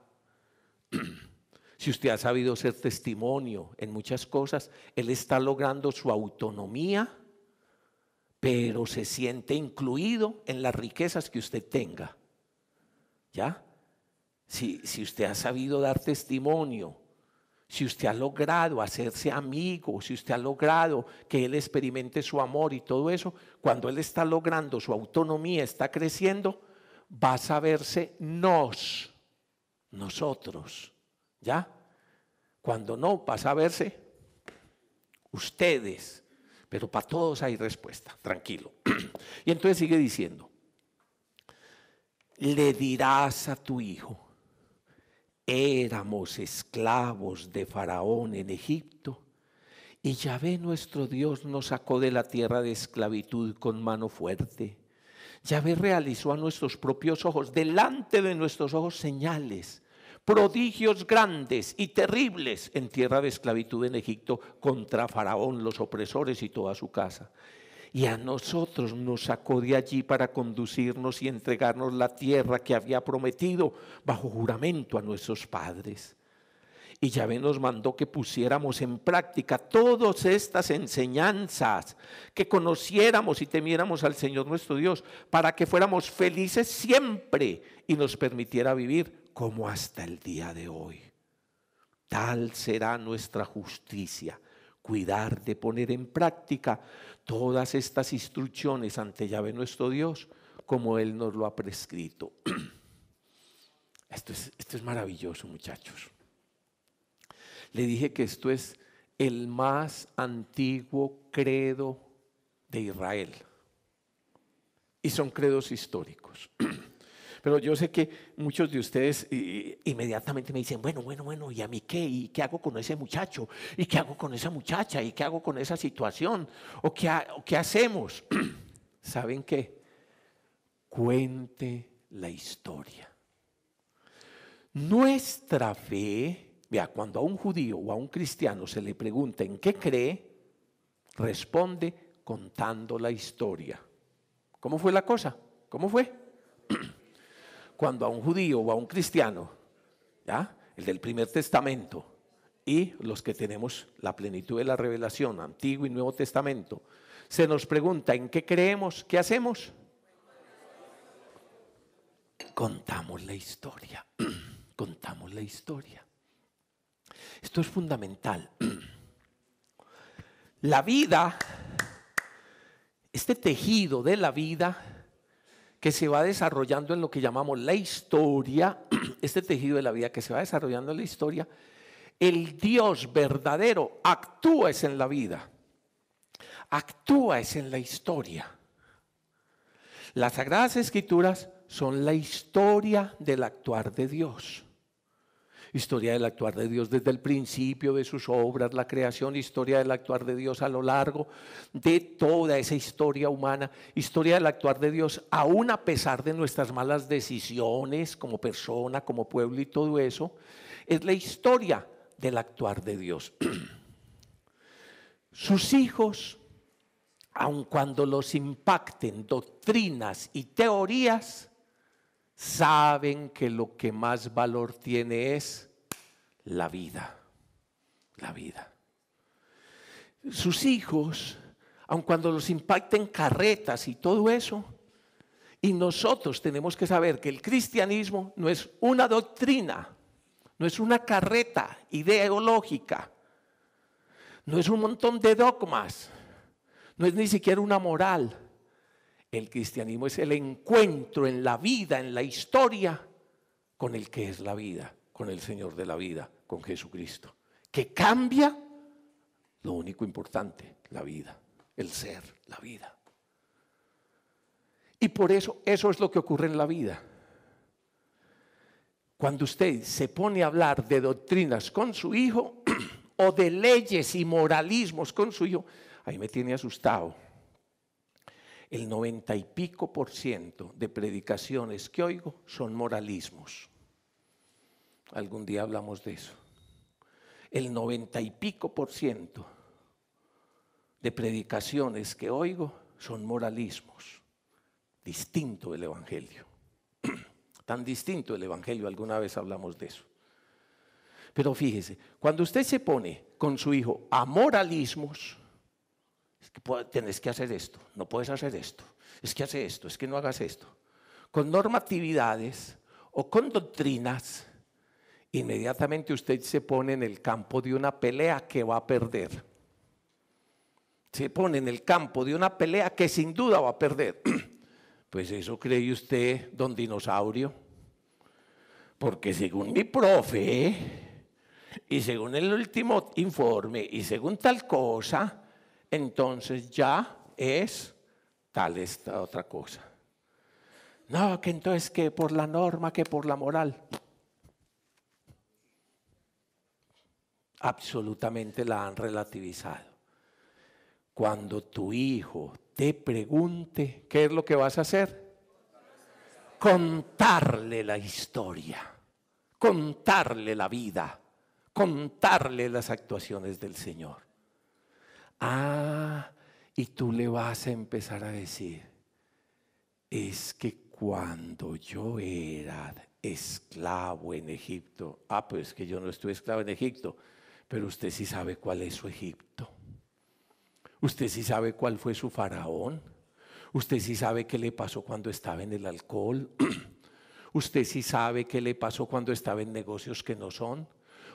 si usted ha sabido ser testimonio en muchas cosas, él está logrando su autonomía, pero se siente incluido en las riquezas que usted tenga. ¿Ya? Si usted ha sabido dar testimonio, si usted ha logrado hacerse amigo, si usted ha logrado que él experimente su amor y todo eso, cuando él está logrando su autonomía, está creciendo, va a saberse nosotros. ¿Ya? Cuando no, va a saberse ustedes. Pero para todos hay respuesta, tranquilo. Y entonces sigue diciendo, le dirás a tu hijo, éramos esclavos de Faraón en Egipto, y Yahvé nuestro Dios nos sacó de la tierra de esclavitud con mano fuerte. Yahvé realizó a nuestros propios ojos, delante de nuestros ojos, señales, prodigios grandes y terribles en tierra de esclavitud en Egipto contra Faraón, los opresores y toda su casa. Y a nosotros nos sacó de allí para conducirnos y entregarnos la tierra que había prometido bajo juramento a nuestros padres. Y Yahvé nos mandó que pusiéramos en práctica todas estas enseñanzas, que conociéramos y temiéramos al Señor nuestro Dios, para que fuéramos felices siempre y nos permitiera vivir como hasta el día de hoy. Tal será nuestra justicia, cuidar de poner en práctica todas estas instrucciones ante Yahvé nuestro Dios, como Él nos lo ha prescrito. Esto es maravilloso, muchachos. Le dije que esto es el más antiguo credo de Israel. Y son credos históricos. Pero yo sé que muchos de ustedes inmediatamente me dicen, bueno, ¿y a mí qué? ¿Y qué hago con ese muchacho? ¿Y qué hago con esa muchacha? ¿Y qué hago con esa situación? ¿O qué hacemos? ¿Saben qué? Cuente la historia. Nuestra fe, vea, cuando a un judío o a un cristiano se le pregunta en qué cree, responde contando la historia. ¿Cómo fue la cosa? ¿Cómo fue? Cuando a un judío o a un cristiano, ¿ya? El del primer testamento y los que tenemos la plenitud de la revelación, Antiguo y Nuevo Testamento, se nos pregunta en qué creemos, ¿qué hacemos? Contamos la historia, contamos la historia. Esto es fundamental. La vida, este tejido de la vida que se va desarrollando en lo que llamamos la historia, este tejido de la vida que se va desarrollando en la historia, el Dios verdadero actúa es en la vida, actúa es en la historia. Las Sagradas Escrituras son la historia del actuar de Dios. Historia del actuar de Dios desde el principio de sus obras, la creación, historia del actuar de Dios a lo largo de toda esa historia humana, historia del actuar de Dios aún a pesar de nuestras malas decisiones como persona, como pueblo y todo eso, es la historia del actuar de Dios. Sus hijos, aun cuando los impacten doctrinas y teorías, saben que lo que más valor tiene es la vida, la vida. Sus hijos, aun cuando los impacten carretas y todo eso, y nosotros tenemos que saber que el cristianismo no es una doctrina, no es una carreta ideológica, no es un montón de dogmas, no es ni siquiera una moral. El cristianismo es el encuentro en la vida, en la historia, con el que es la vida, con el Señor de la vida, con Jesucristo, que cambia lo único importante, la vida, el ser, la vida. Y por eso es lo que ocurre en la vida. Cuando usted se pone a hablar de doctrinas con su hijo o de leyes y moralismos con su hijo, ahí me tiene asustado. El 90 y pico % de predicaciones que oigo son moralismos. Algún día hablamos de eso. El 90 y pico % de predicaciones que oigo son moralismos. Distinto del Evangelio. Tan distinto del Evangelio, alguna vez hablamos de eso. Pero fíjese, cuando usted se pone con su hijo a moralismos, es que tienes que hacer esto, no puedes hacer esto, es que hace esto, es que no hagas esto. Con normatividades o con doctrinas, inmediatamente usted se pone en el campo de una pelea que va a perder. Se pone en el campo de una pelea que sin duda va a perder. Pues eso cree usted, don Dinosaurio, porque según mi profe, y según el último informe, y según tal cosa, entonces ya es tal esta otra cosa. No, que entonces que por la norma, que por la moral. Absolutamente la han relativizado. Cuando tu hijo te pregunte, ¿qué es lo que vas a hacer? Contarle la historia, contarle la vida, contarle las actuaciones del Señor. Y tú le vas a empezar a decir, es que cuando yo era esclavo en Egipto, pues que yo no estuve esclavo en Egipto, pero usted sí sabe cuál es su Egipto. Usted sí sabe cuál fue su faraón. Usted sí sabe qué le pasó cuando estaba en el alcohol. Usted sí sabe qué le pasó cuando estaba en negocios que no son.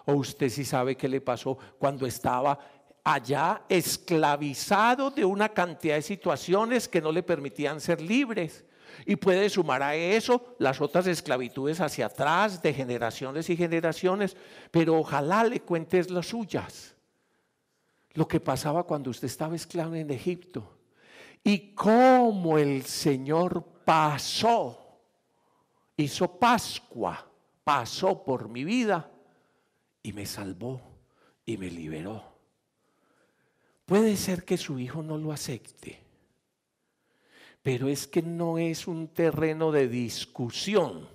O usted sí sabe qué le pasó cuando estaba allá esclavizado de una cantidad de situaciones que no le permitían ser libres. Y puede sumar a eso las otras esclavitudes hacia atrás de generaciones y generaciones. Pero ojalá le cuentes las suyas. Lo que pasaba cuando usted estaba esclavo en Egipto y cómo el Señor hizo Pascua, pasó por mi vida y me salvó y me liberó. Puede ser que su hijo no lo acepte, pero es que no es un terreno de discusión,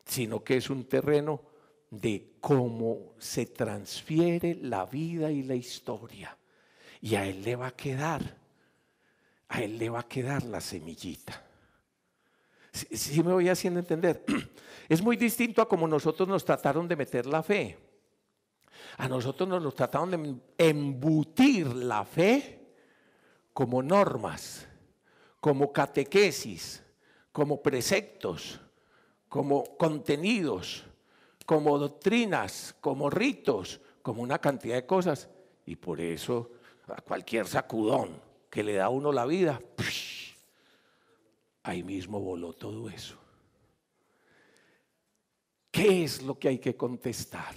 sino que es un terreno de cómo se transfiere la vida y la historia. Y a él le va a quedar la semillita. ¿Sí me voy haciendo entender? Es muy distinto a como nosotros nos trataron de meter la fe. A nosotros nos trataron de embutir la fe como normas, como catequesis, como preceptos, como contenidos, como doctrinas, como ritos, como una cantidad de cosas. Y por eso a cualquier sacudón que le da a uno la vida, ahí mismo voló todo eso. ¿Qué es lo que hay que contestar?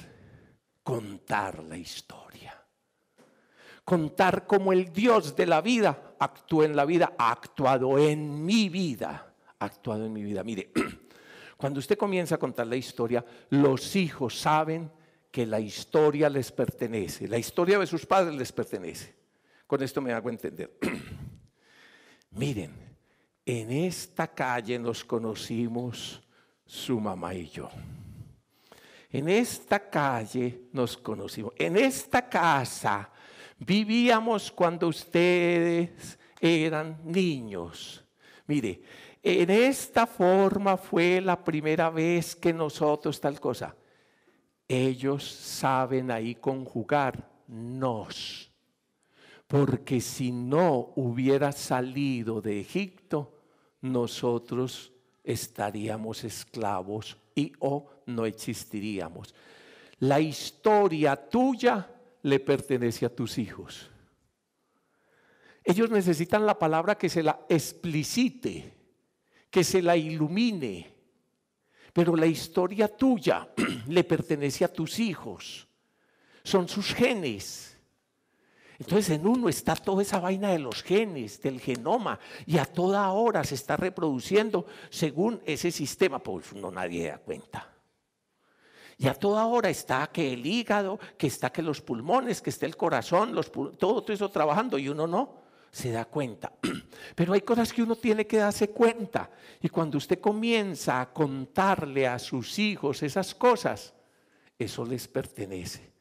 Contar la historia. Contar cómo el Dios de la vida actuó en la vida, ha actuado en mi vida, ha actuado en mi vida. Mire, cuando usted comienza a contar la historia, los hijos saben que la historia les pertenece. La historia de sus padres les pertenece. Con esto me hago entender. Miren, en esta calle nos conocimos su mamá y yo. En esta calle nos conocimos. En esta casa vivíamos cuando ustedes eran niños. Mire, en esta forma fue la primera vez que nosotros tal cosa. Ellos saben ahí conjugar nos. Porque si no hubiera salido de Egipto, nosotros estaríamos esclavos o no existiríamos. La historia tuya le pertenece a tus hijos. Ellos necesitan la palabra que se la explicite, que se la ilumine. Pero la historia tuya le pertenece a tus hijos, son sus genes. Entonces en uno está toda esa vaina de los genes, del genoma, y a toda hora se está reproduciendo según ese sistema, pues no nadie da cuenta. Y a toda hora está que el hígado, que está que los pulmones, que está el corazón, todo eso trabajando y uno no se da cuenta. Pero hay cosas que uno tiene que darse cuenta. Y cuando usted comienza a contarle a sus hijos esas cosas, eso les pertenece.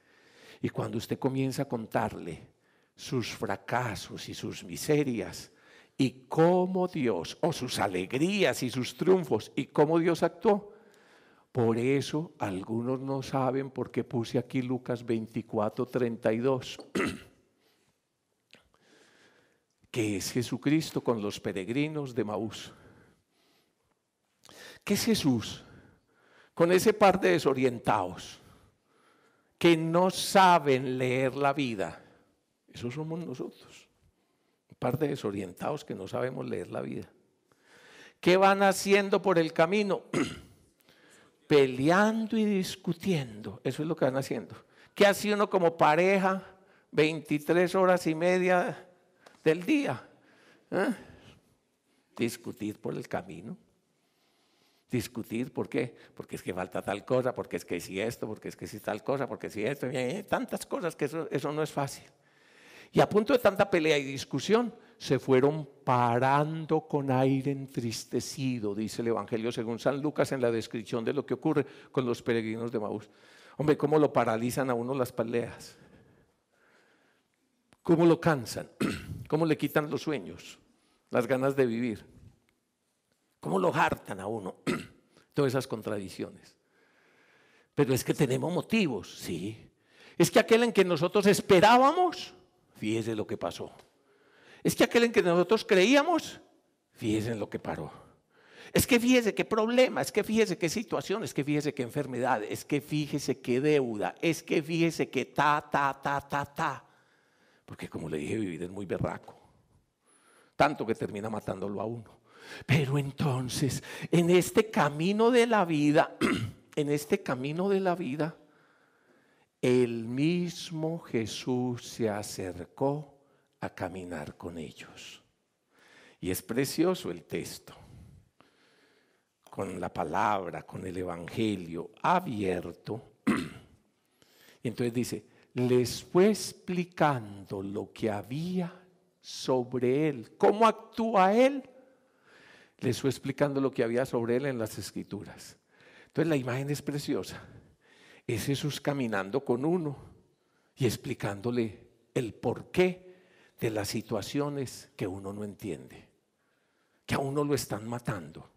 Y cuando usted comienza a contarle sus fracasos y sus miserias y cómo Dios, o sus alegrías y sus triunfos y cómo Dios actuó. Por eso algunos no saben por qué puse aquí Lucas 24:32. Que es Jesucristo con los peregrinos de Emaús. ¿Qué es Jesús? Con ese par de desorientados que no saben leer la vida. Esos somos nosotros. Un par de desorientados que no sabemos leer la vida. ¿Qué van haciendo por el camino? Peleando y discutiendo. Eso es lo que van haciendo. ¿Qué hace uno como pareja 23 horas y media del día? Discutir por el camino. Discutir, ¿por qué? Porque es que falta tal cosa, porque es que si esto, porque es que si tal cosa, porque si esto, tantas cosas que eso no es fácil. Y a punto de tanta pelea y discusión, se fueron parando con aire entristecido, dice el Evangelio según San Lucas en la descripción de lo que ocurre con los peregrinos de Emaús. Hombre, cómo lo paralizan a uno las peleas, cómo lo cansan, cómo le quitan los sueños, las ganas de vivir, cómo lo hartan a uno, todas esas contradicciones. Pero es que tenemos motivos, sí. Es que aquel en que nosotros esperábamos, fíjese lo que pasó. Es que aquel en que nosotros creíamos, fíjese en lo que paró. Es que fíjese qué problema, es que fíjese qué situación, es que fíjese qué enfermedad, es que fíjese qué deuda, es que fíjese qué ta. Porque como le dije, vivir es muy berraco. Tanto que termina matándolo a uno. Pero entonces, en este camino de la vida, el mismo Jesús se acercó a caminar con ellos. Y es precioso el texto, con la palabra, con el evangelio abierto. Y entonces dice, les fue explicando lo que había sobre él, cómo actúa él. Les fue explicando lo que había sobre él en las Escrituras. Entonces la imagen es preciosa. Es Jesús caminando con uno y explicándole el porqué de las situaciones que uno no entiende, que a uno lo están matando,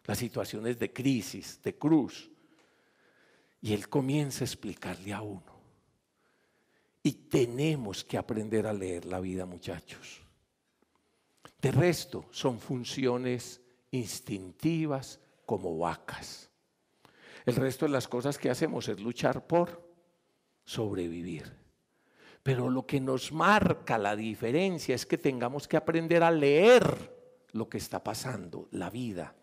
las situaciones de crisis, de cruz. Y él comienza a explicarle a uno. Y tenemos que aprender a leer la vida, muchachos. De resto, son funciones instintivas como vacas. El resto de las cosas que hacemos es luchar por sobrevivir. Pero lo que nos marca la diferencia es que tengamos que aprender a leer lo que está pasando, la vida.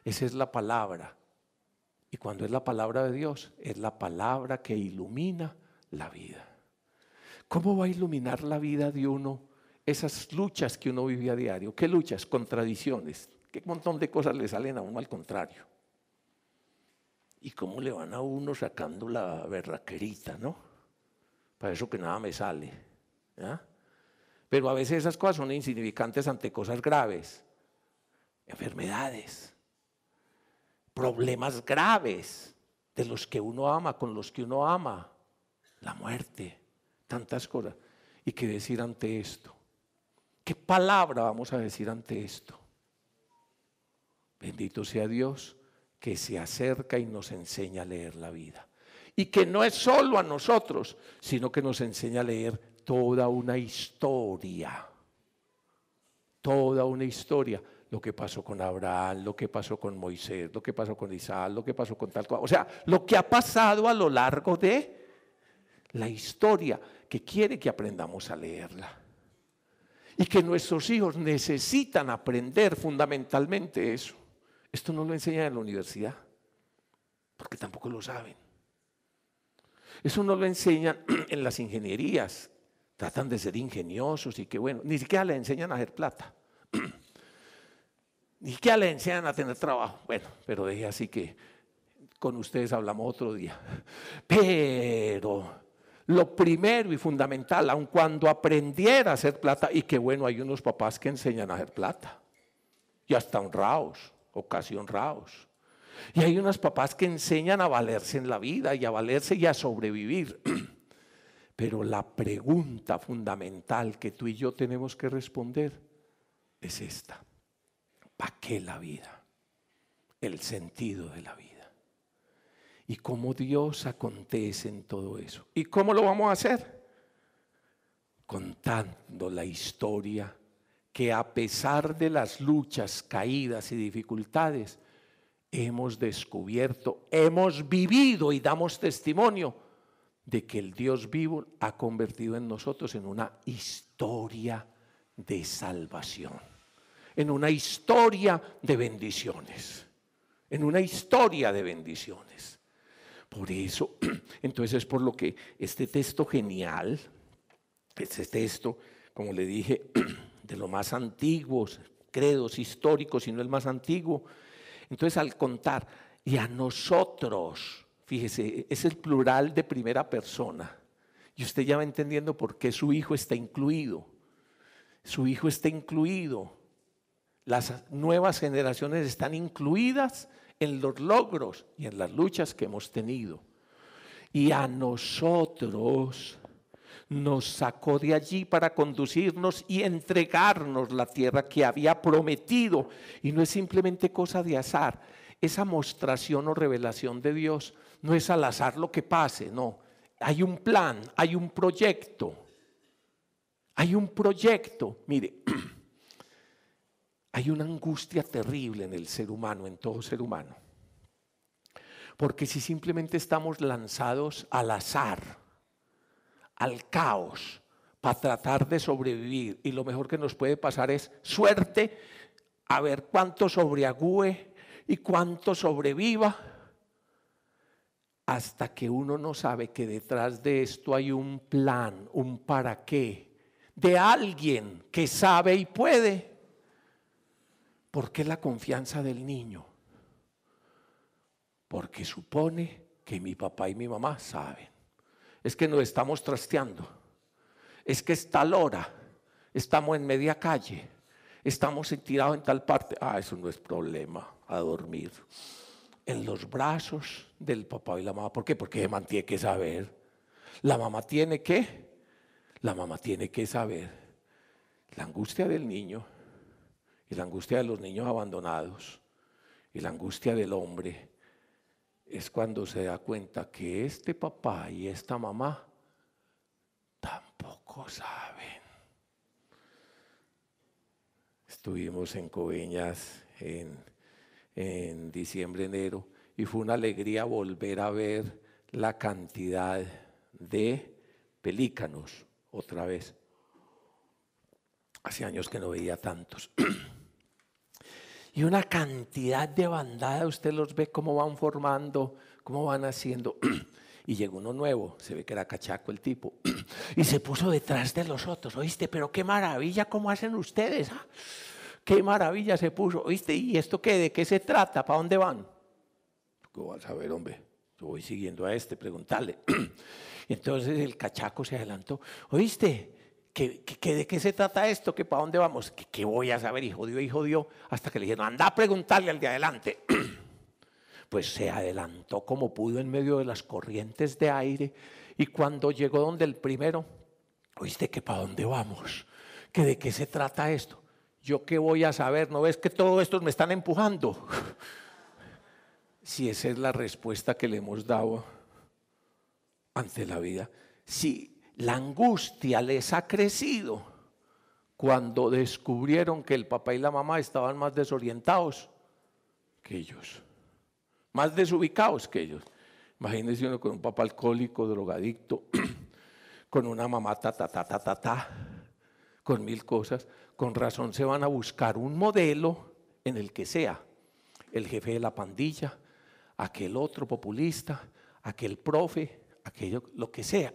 Esa es la palabra. Y cuando es la palabra de Dios, es la palabra que ilumina la vida. ¿Cómo va a iluminar la vida de uno? Esas luchas que uno vive a diario. ¿Qué luchas? Contradicciones. ¿Qué montón de cosas le salen a uno al contrario? ¿Y cómo le van a uno sacando la berraquerita, no? Para eso que nada me sale. ¿Ya? Pero a veces esas cosas son insignificantes ante cosas graves. Enfermedades. Problemas graves de los que uno ama, con los que uno ama. La muerte. Tantas cosas. ¿Y qué decir ante esto? ¿Qué palabra vamos a decir ante esto? Bendito sea Dios que se acerca y nos enseña a leer la vida. Y que no es solo a nosotros, sino que nos enseña a leer toda una historia. Toda una historia. Lo que pasó con Abraham, lo que pasó con Moisés, lo que pasó con Isaac, lo que pasó con tal cosa. O sea, lo que ha pasado a lo largo de la historia, que quiere que aprendamos a leerla. Y que nuestros hijos necesitan aprender fundamentalmente eso. Esto no lo enseñan en la universidad, porque tampoco lo saben. Eso no lo enseñan en las ingenierías. Tratan de ser ingeniosos y que bueno, ni siquiera le enseñan a hacer plata. Ni siquiera le enseñan a tener trabajo. Bueno, pero deje así que con ustedes hablamos otro día. Pero lo primero y fundamental, aun cuando aprendiera a hacer plata, y que bueno, hay unos papás que enseñan a hacer plata, y hasta honrados, o casi honrados. Y hay unos papás que enseñan a valerse en la vida, y a valerse y a sobrevivir. Pero la pregunta fundamental que tú y yo tenemos que responder es esta: ¿para qué la vida? El sentido de la vida. Y cómo Dios acontece en todo eso. ¿Y cómo lo vamos a hacer? Contando la historia que a pesar de las luchas, caídas y dificultades, hemos descubierto, hemos vivido y damos testimonio de que el Dios vivo ha convertido en nosotros en una historia de salvación, en una historia de bendiciones, en una historia de bendiciones. Por eso, entonces es por lo que este texto genial, este texto, como le dije, de los más antiguos credos históricos, y no el más antiguo. Entonces al contar, y a nosotros, fíjese, es el plural de primera persona, y usted ya va entendiendo por qué su hijo está incluido. Su hijo está incluido. Las nuevas generaciones están incluidas en los logros y en las luchas que hemos tenido. Y a nosotros nos sacó de allí para conducirnos y entregarnos la tierra que había prometido. Y no es simplemente cosa de azar. Esa mostración o revelación de Dios no es al azar lo que pase, no. Hay un plan, hay un proyecto. Hay un proyecto. Mire, hay una angustia terrible en el ser humano, en todo ser humano. Porque si simplemente estamos lanzados al azar, al caos, para tratar de sobrevivir, y lo mejor que nos puede pasar es suerte, a ver cuánto sobreagüe y cuánto sobreviva, hasta que uno no sabe que detrás de esto hay un plan, un para qué, de alguien que sabe y puede. ¿Por qué la confianza del niño? Porque supone que mi papá y mi mamá saben. Es que nos estamos trasteando. Es que es tal hora. Estamos en media calle. Estamos tirados en tal parte. Eso no es problema, a dormir. En los brazos del papá y la mamá. ¿Por qué? Porque el man tiene que saber. La mamá tiene que. La mamá tiene que saber. La angustia del niño. Y la angustia de los niños abandonados y la angustia del hombre es cuando se da cuenta que este papá y esta mamá tampoco saben. Estuvimos en Coveñas en diciembre, enero, y fue una alegría volver a ver la cantidad de pelícanos otra vez. Hace años que no veía tantos. Y una cantidad de bandadas, usted los ve cómo van formando, cómo van haciendo. Y llegó uno nuevo, se ve que era cachaco el tipo, y se puso detrás de los otros, ¿oíste? Pero qué maravilla, ¿cómo hacen ustedes? ¿Ah? Qué maravilla se puso, ¿oíste? ¿Y esto qué? ¿De qué se trata? ¿Para dónde van? ¿Cómo vas a ver, hombre? Yo voy siguiendo a preguntarle. Y entonces el cachaco se adelantó, ¿oíste? ¿De qué se trata esto? ¿Que para dónde vamos? ¿Qué voy a saber? Y jodió, hasta que le dijeron, anda a preguntarle al de adelante. Pues se adelantó como pudo en medio de las corrientes de aire, y cuando llegó donde el primero, ¿oíste que para dónde vamos? ¿Que de qué se trata esto? ¿Yo qué voy a saber? ¿No ves que todos estos me están empujando? Si esa es la respuesta que le hemos dado ante la vida. Si la angustia les ha crecido cuando descubrieron que el papá y la mamá estaban más desorientados que ellos, más desubicados que ellos. Imagínense uno con un papá alcohólico, drogadicto, con una mamá con 1000 cosas. Con razón se van a buscar un modelo en el que sea el jefe de la pandilla, aquel otro populista, aquel profe, aquello, lo que sea.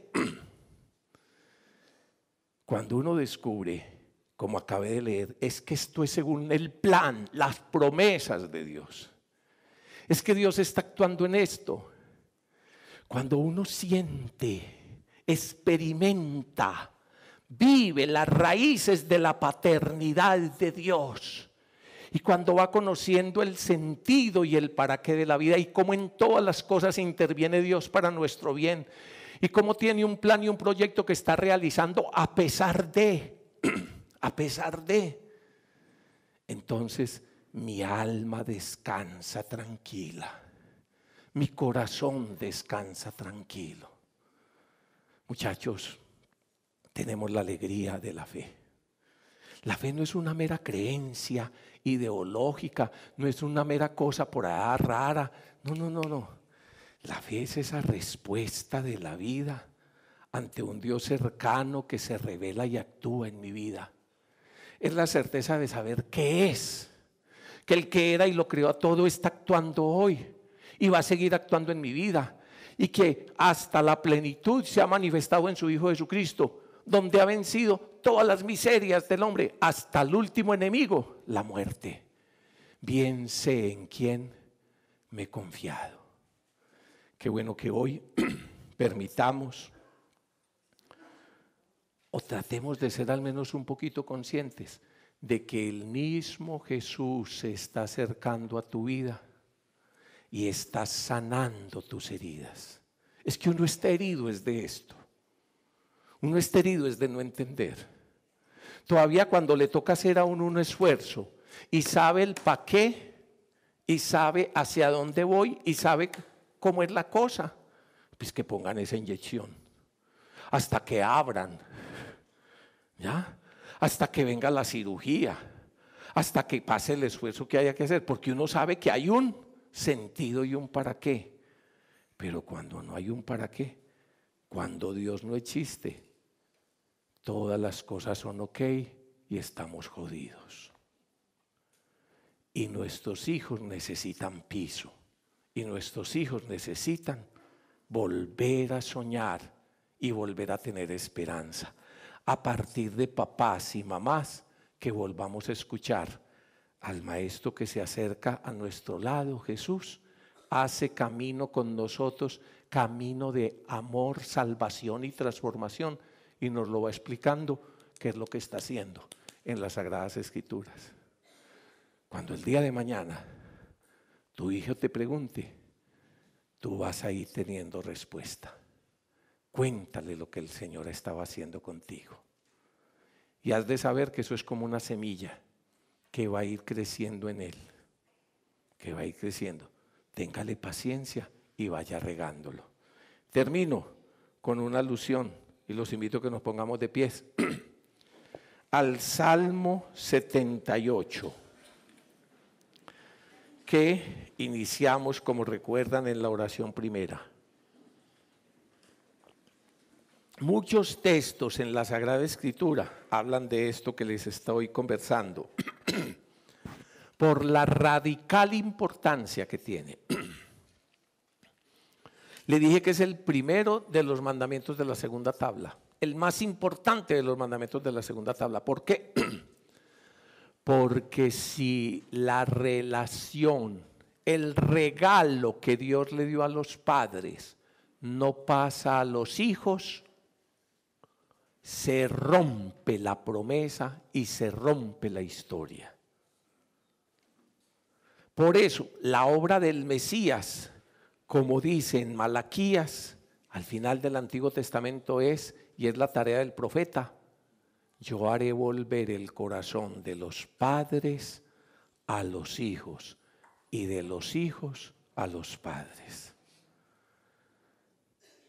Cuando uno descubre, como acabé de leer, es que esto es según el plan, las promesas de Dios. Es que Dios está actuando en esto. Cuando uno siente, experimenta, vive las raíces de la paternidad de Dios. Y cuando va conociendo el sentido y el para qué de la vida y cómo en todas las cosas interviene Dios para nuestro bien y cómo tiene un plan y un proyecto que está realizando a pesar de, entonces mi alma descansa tranquila, mi corazón descansa tranquilo. Muchachos, tenemos la alegría de la fe. La fe no es una mera creencia ideológica, no es una mera cosa por allá rara. No. La fe es esa respuesta de la vida ante un Dios cercano que se revela y actúa en mi vida. Es la certeza de saber qué es, que el que era y lo creó a todo está actuando hoy y va a seguir actuando en mi vida, y que hasta la plenitud se ha manifestado en su Hijo Jesucristo, donde ha vencido todas las miserias del hombre, hasta el último enemigo, la muerte. Bien sé en quién me he confiado. Qué bueno que hoy permitamos o tratemos de ser al menos un poquito conscientes de que el mismo Jesús se está acercando a tu vida y está sanando tus heridas. Es que uno está herido es de esto. Uno está herido es de no entender. Todavía cuando le toca hacer a uno un esfuerzo y sabe el para qué y sabe hacia dónde voy y sabe cómo es la cosa, pues que pongan esa inyección hasta que abran, ¿ya? Hasta que venga la cirugía, hasta que pase el esfuerzo que haya que hacer, porque uno sabe que hay un sentido y un para qué. Pero cuando no hay un para qué, cuando Dios no existe, todas las cosas son ok y estamos jodidos. Y nuestros hijos necesitan piso, y nuestros hijos necesitan volver a soñar y volver a tener esperanza. A partir de papás y mamás, que volvamos a escuchar al Maestro que se acerca a nuestro lado, Jesús, hace camino con nosotros, camino de amor, salvación y transformación, y nos lo va explicando qué es lo que está haciendo en las Sagradas Escrituras. Cuando el día de mañana tu hijo te pregunte, tú vas a ir teniendo respuesta. Cuéntale lo que el Señor estaba haciendo contigo. Y has de saber que eso es como una semilla que va a ir creciendo en él, que va a ir creciendo. Téngale paciencia y vaya regándolo. Termino con una alusión y los invito a que nos pongamos de pies al Salmo 78, que iniciamos, como recuerdan, en la oración primera. Muchos textos en la Sagrada Escritura hablan de esto que les estoy conversando, por la radical importancia que tiene. Le dije que es el primero de los mandamientos de la segunda tabla, el más importante de los mandamientos de la segunda tabla. ¿Por qué? Porque si la relación, el regalo que Dios le dio a los padres no pasa a los hijos, se rompe la promesa y se rompe la historia. Por eso, la obra del Mesías, como dice en Malaquías, al final del Antiguo Testamento es, y es la tarea del profeta, yo haré volver el corazón de los padres a los hijos y de los hijos a los padres.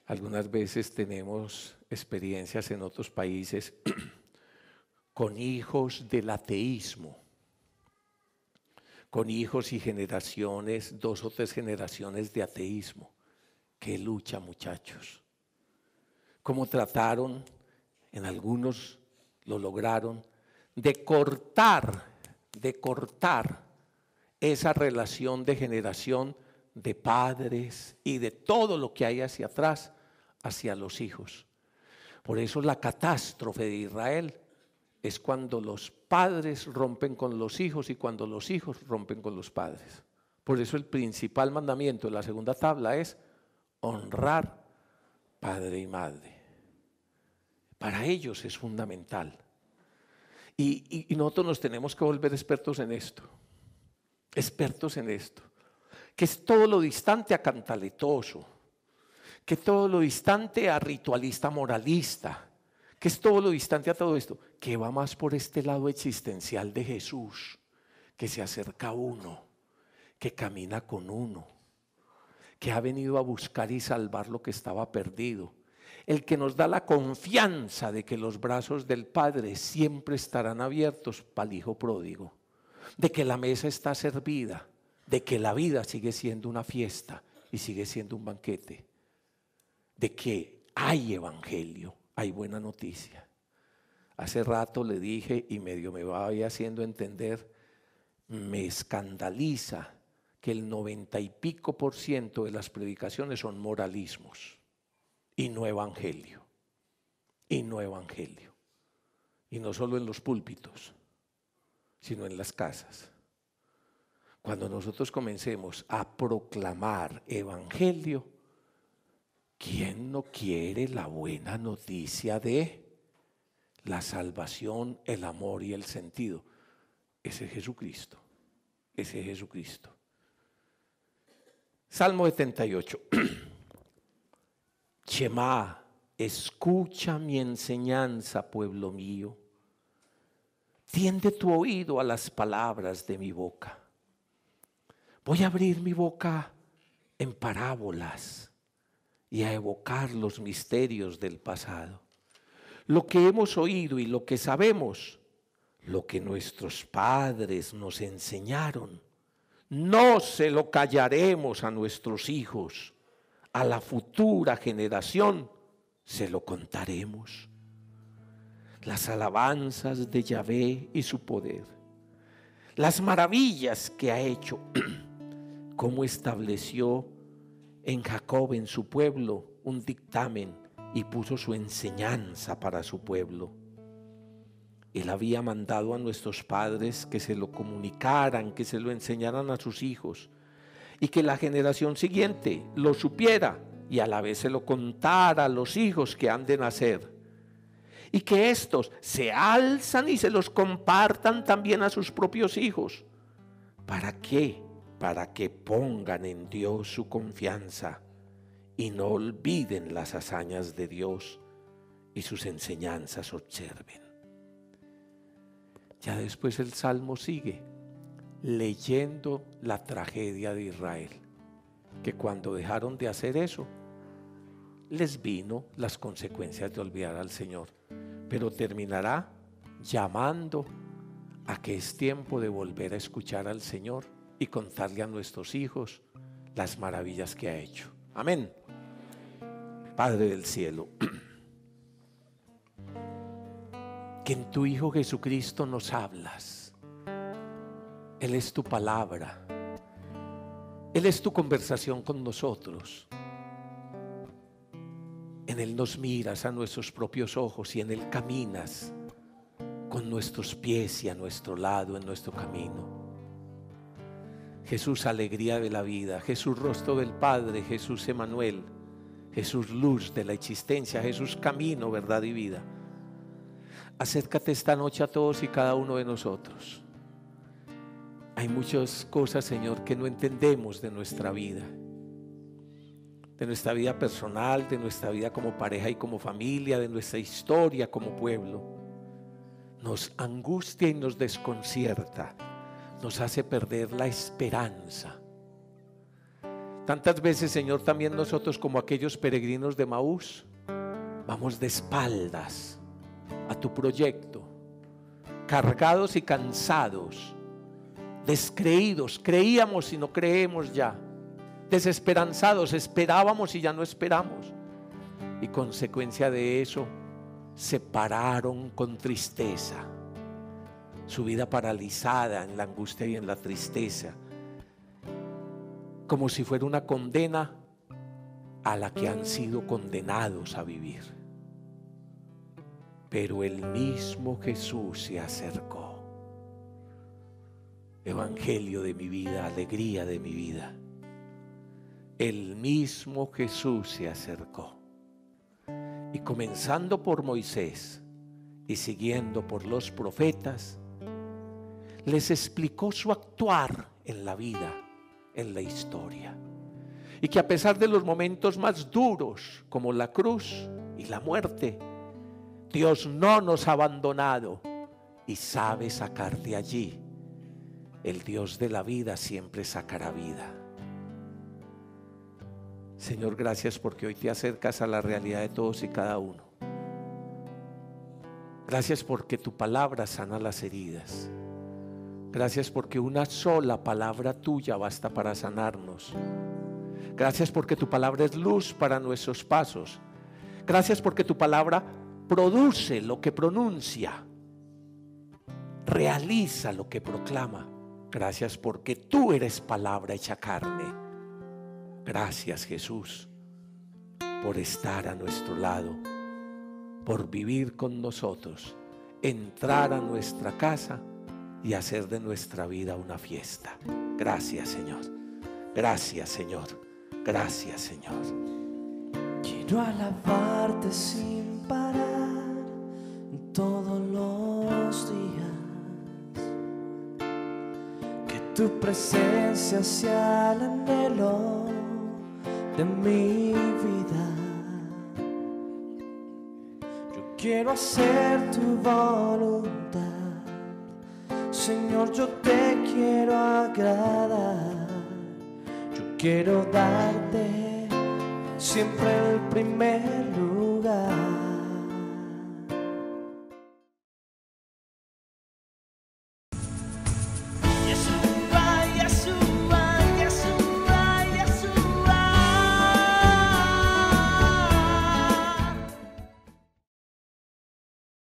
Algunas veces tenemos experiencias en otros países con hijos del ateísmo, con hijos y generaciones, 2 o 3 generaciones de ateísmo. ¡Qué lucha, muchachos! cómo trataron, en algunos lo lograron, de cortar esa relación de generación de padres y de todo lo que hay hacia atrás, hacia los hijos. Por eso la catástrofe de Israel es cuando los padres rompen con los hijos y cuando los hijos rompen con los padres. Por eso el principal mandamiento de la segunda tabla es honrar padre y madre. Para ellos es fundamental. Y nosotros nos tenemos que volver expertos en esto. Expertos en esto. Que es todo lo distante a cantaletoso. Que es todo lo distante a ritualista moralista. Que es todo lo distante a todo esto. Que va más por este lado existencial de Jesús. Que se acerca a uno. Que camina con uno. Que ha venido a buscar y salvar lo que estaba perdido. El que nos da la confianza de que los brazos del Padre siempre estarán abiertos para el Hijo pródigo, de que la mesa está servida, de que la vida sigue siendo una fiesta y sigue siendo un banquete, de que hay evangelio, hay buena noticia. Hace rato le dije y medio me va haciendo entender, me escandaliza que el 90 y pico % de las predicaciones son moralismos. Y no evangelio, y no evangelio, y no solo en los púlpitos, sino en las casas. Cuando nosotros comencemos a proclamar evangelio, ¿quién no quiere la buena noticia de la salvación, el amor y el sentido? Ese es Jesucristo, ese es Jesucristo. Salmo 78. Shema, escucha mi enseñanza, pueblo mío. Tiende tu oído a las palabras de mi boca. Voy a abrir mi boca en parábolas y a evocar los misterios del pasado. Lo que hemos oído y lo que sabemos, lo que nuestros padres nos enseñaron, no se lo callaremos a nuestros hijos. A la futura generación se lo contaremos. Las alabanzas de Yahvé y su poder, las maravillas que ha hecho, cómo estableció en Jacob, en su pueblo, un dictamen y puso su enseñanza para su pueblo. Él había mandado a nuestros padres que se lo comunicaran, que se lo enseñaran a sus hijos, y que la generación siguiente lo supiera y a la vez se lo contara a los hijos que han de nacer. Y que estos se alzan y se los compartan también a sus propios hijos. ¿Para qué? Para que pongan en Dios su confianza y no olviden las hazañas de Dios y sus enseñanzas observen. Ya después el Salmo sigue leyendo la tragedia de Israel, que cuando dejaron de hacer eso, les vino las consecuencias de olvidar al Señor, pero terminará llamando a que es tiempo de volver a escuchar al Señor y contarle a nuestros hijos las maravillas que ha hecho. Amén. Padre del cielo, que en tu Hijo Jesucristo nos hablas. Él es tu palabra. Él es tu conversación con nosotros. En Él nos miras a nuestros propios ojos y en Él caminas con nuestros pies y a nuestro lado en nuestro camino. Jesús, alegría de la vida. Jesús, rostro del Padre. Jesús, Emanuel. Jesús, luz de la existencia. Jesús, camino, verdad y vida. Acércate esta noche a todos y cada uno de nosotros. Hay muchas cosas, Señor, que no entendemos de nuestra vida personal, de nuestra vida como pareja y como familia, de nuestra historia como pueblo. Nos angustia y nos desconcierta, nos hace perder la esperanza. Tantas veces, Señor, también nosotros como aquellos peregrinos de Maús, vamos de espaldas a tu proyecto, cargados y cansados, descreídos, creíamos y no creemos ya, desesperanzados, esperábamos y ya no esperamos. y consecuencia de eso se pararon con tristeza, su vida paralizada en la angustia y en la tristeza, como si fuera una condena a la que han sido condenados a vivir. Pero el mismo Jesús se acercó. Evangelio de mi vida, alegría de mi vida. El mismo Jesús se acercó. Y comenzando por Moisés y siguiendo por los profetas, les explicó su actuar en la vida, en la historia. Y que a pesar de los momentos más duros, como la cruz y la muerte, Dios no nos ha abandonado y sabe sacar de allí. El Dios de la vida siempre sacará vida. Señor, gracias porque hoy te acercas a la realidad de todos y cada uno. Gracias porque tu palabra sana las heridas. Gracias porque una sola palabra tuya basta para sanarnos. Gracias porque tu palabra es luz para nuestros pasos. Gracias porque tu palabra produce lo que pronuncia, realiza lo que proclama. Gracias porque tú eres palabra hecha carne. Gracias, Jesús, por estar a nuestro lado, por vivir con nosotros, entrar a nuestra casa y hacer de nuestra vida una fiesta. Gracias, Señor. Gracias, Señor. Gracias, Señor. Quiero alabarte sin parar todos los días, que tu presencia sea el anhelo de mi vida. Yo quiero hacer tu voluntad, Señor, yo te quiero agradar. Yo quiero darte siempre el primer lugar.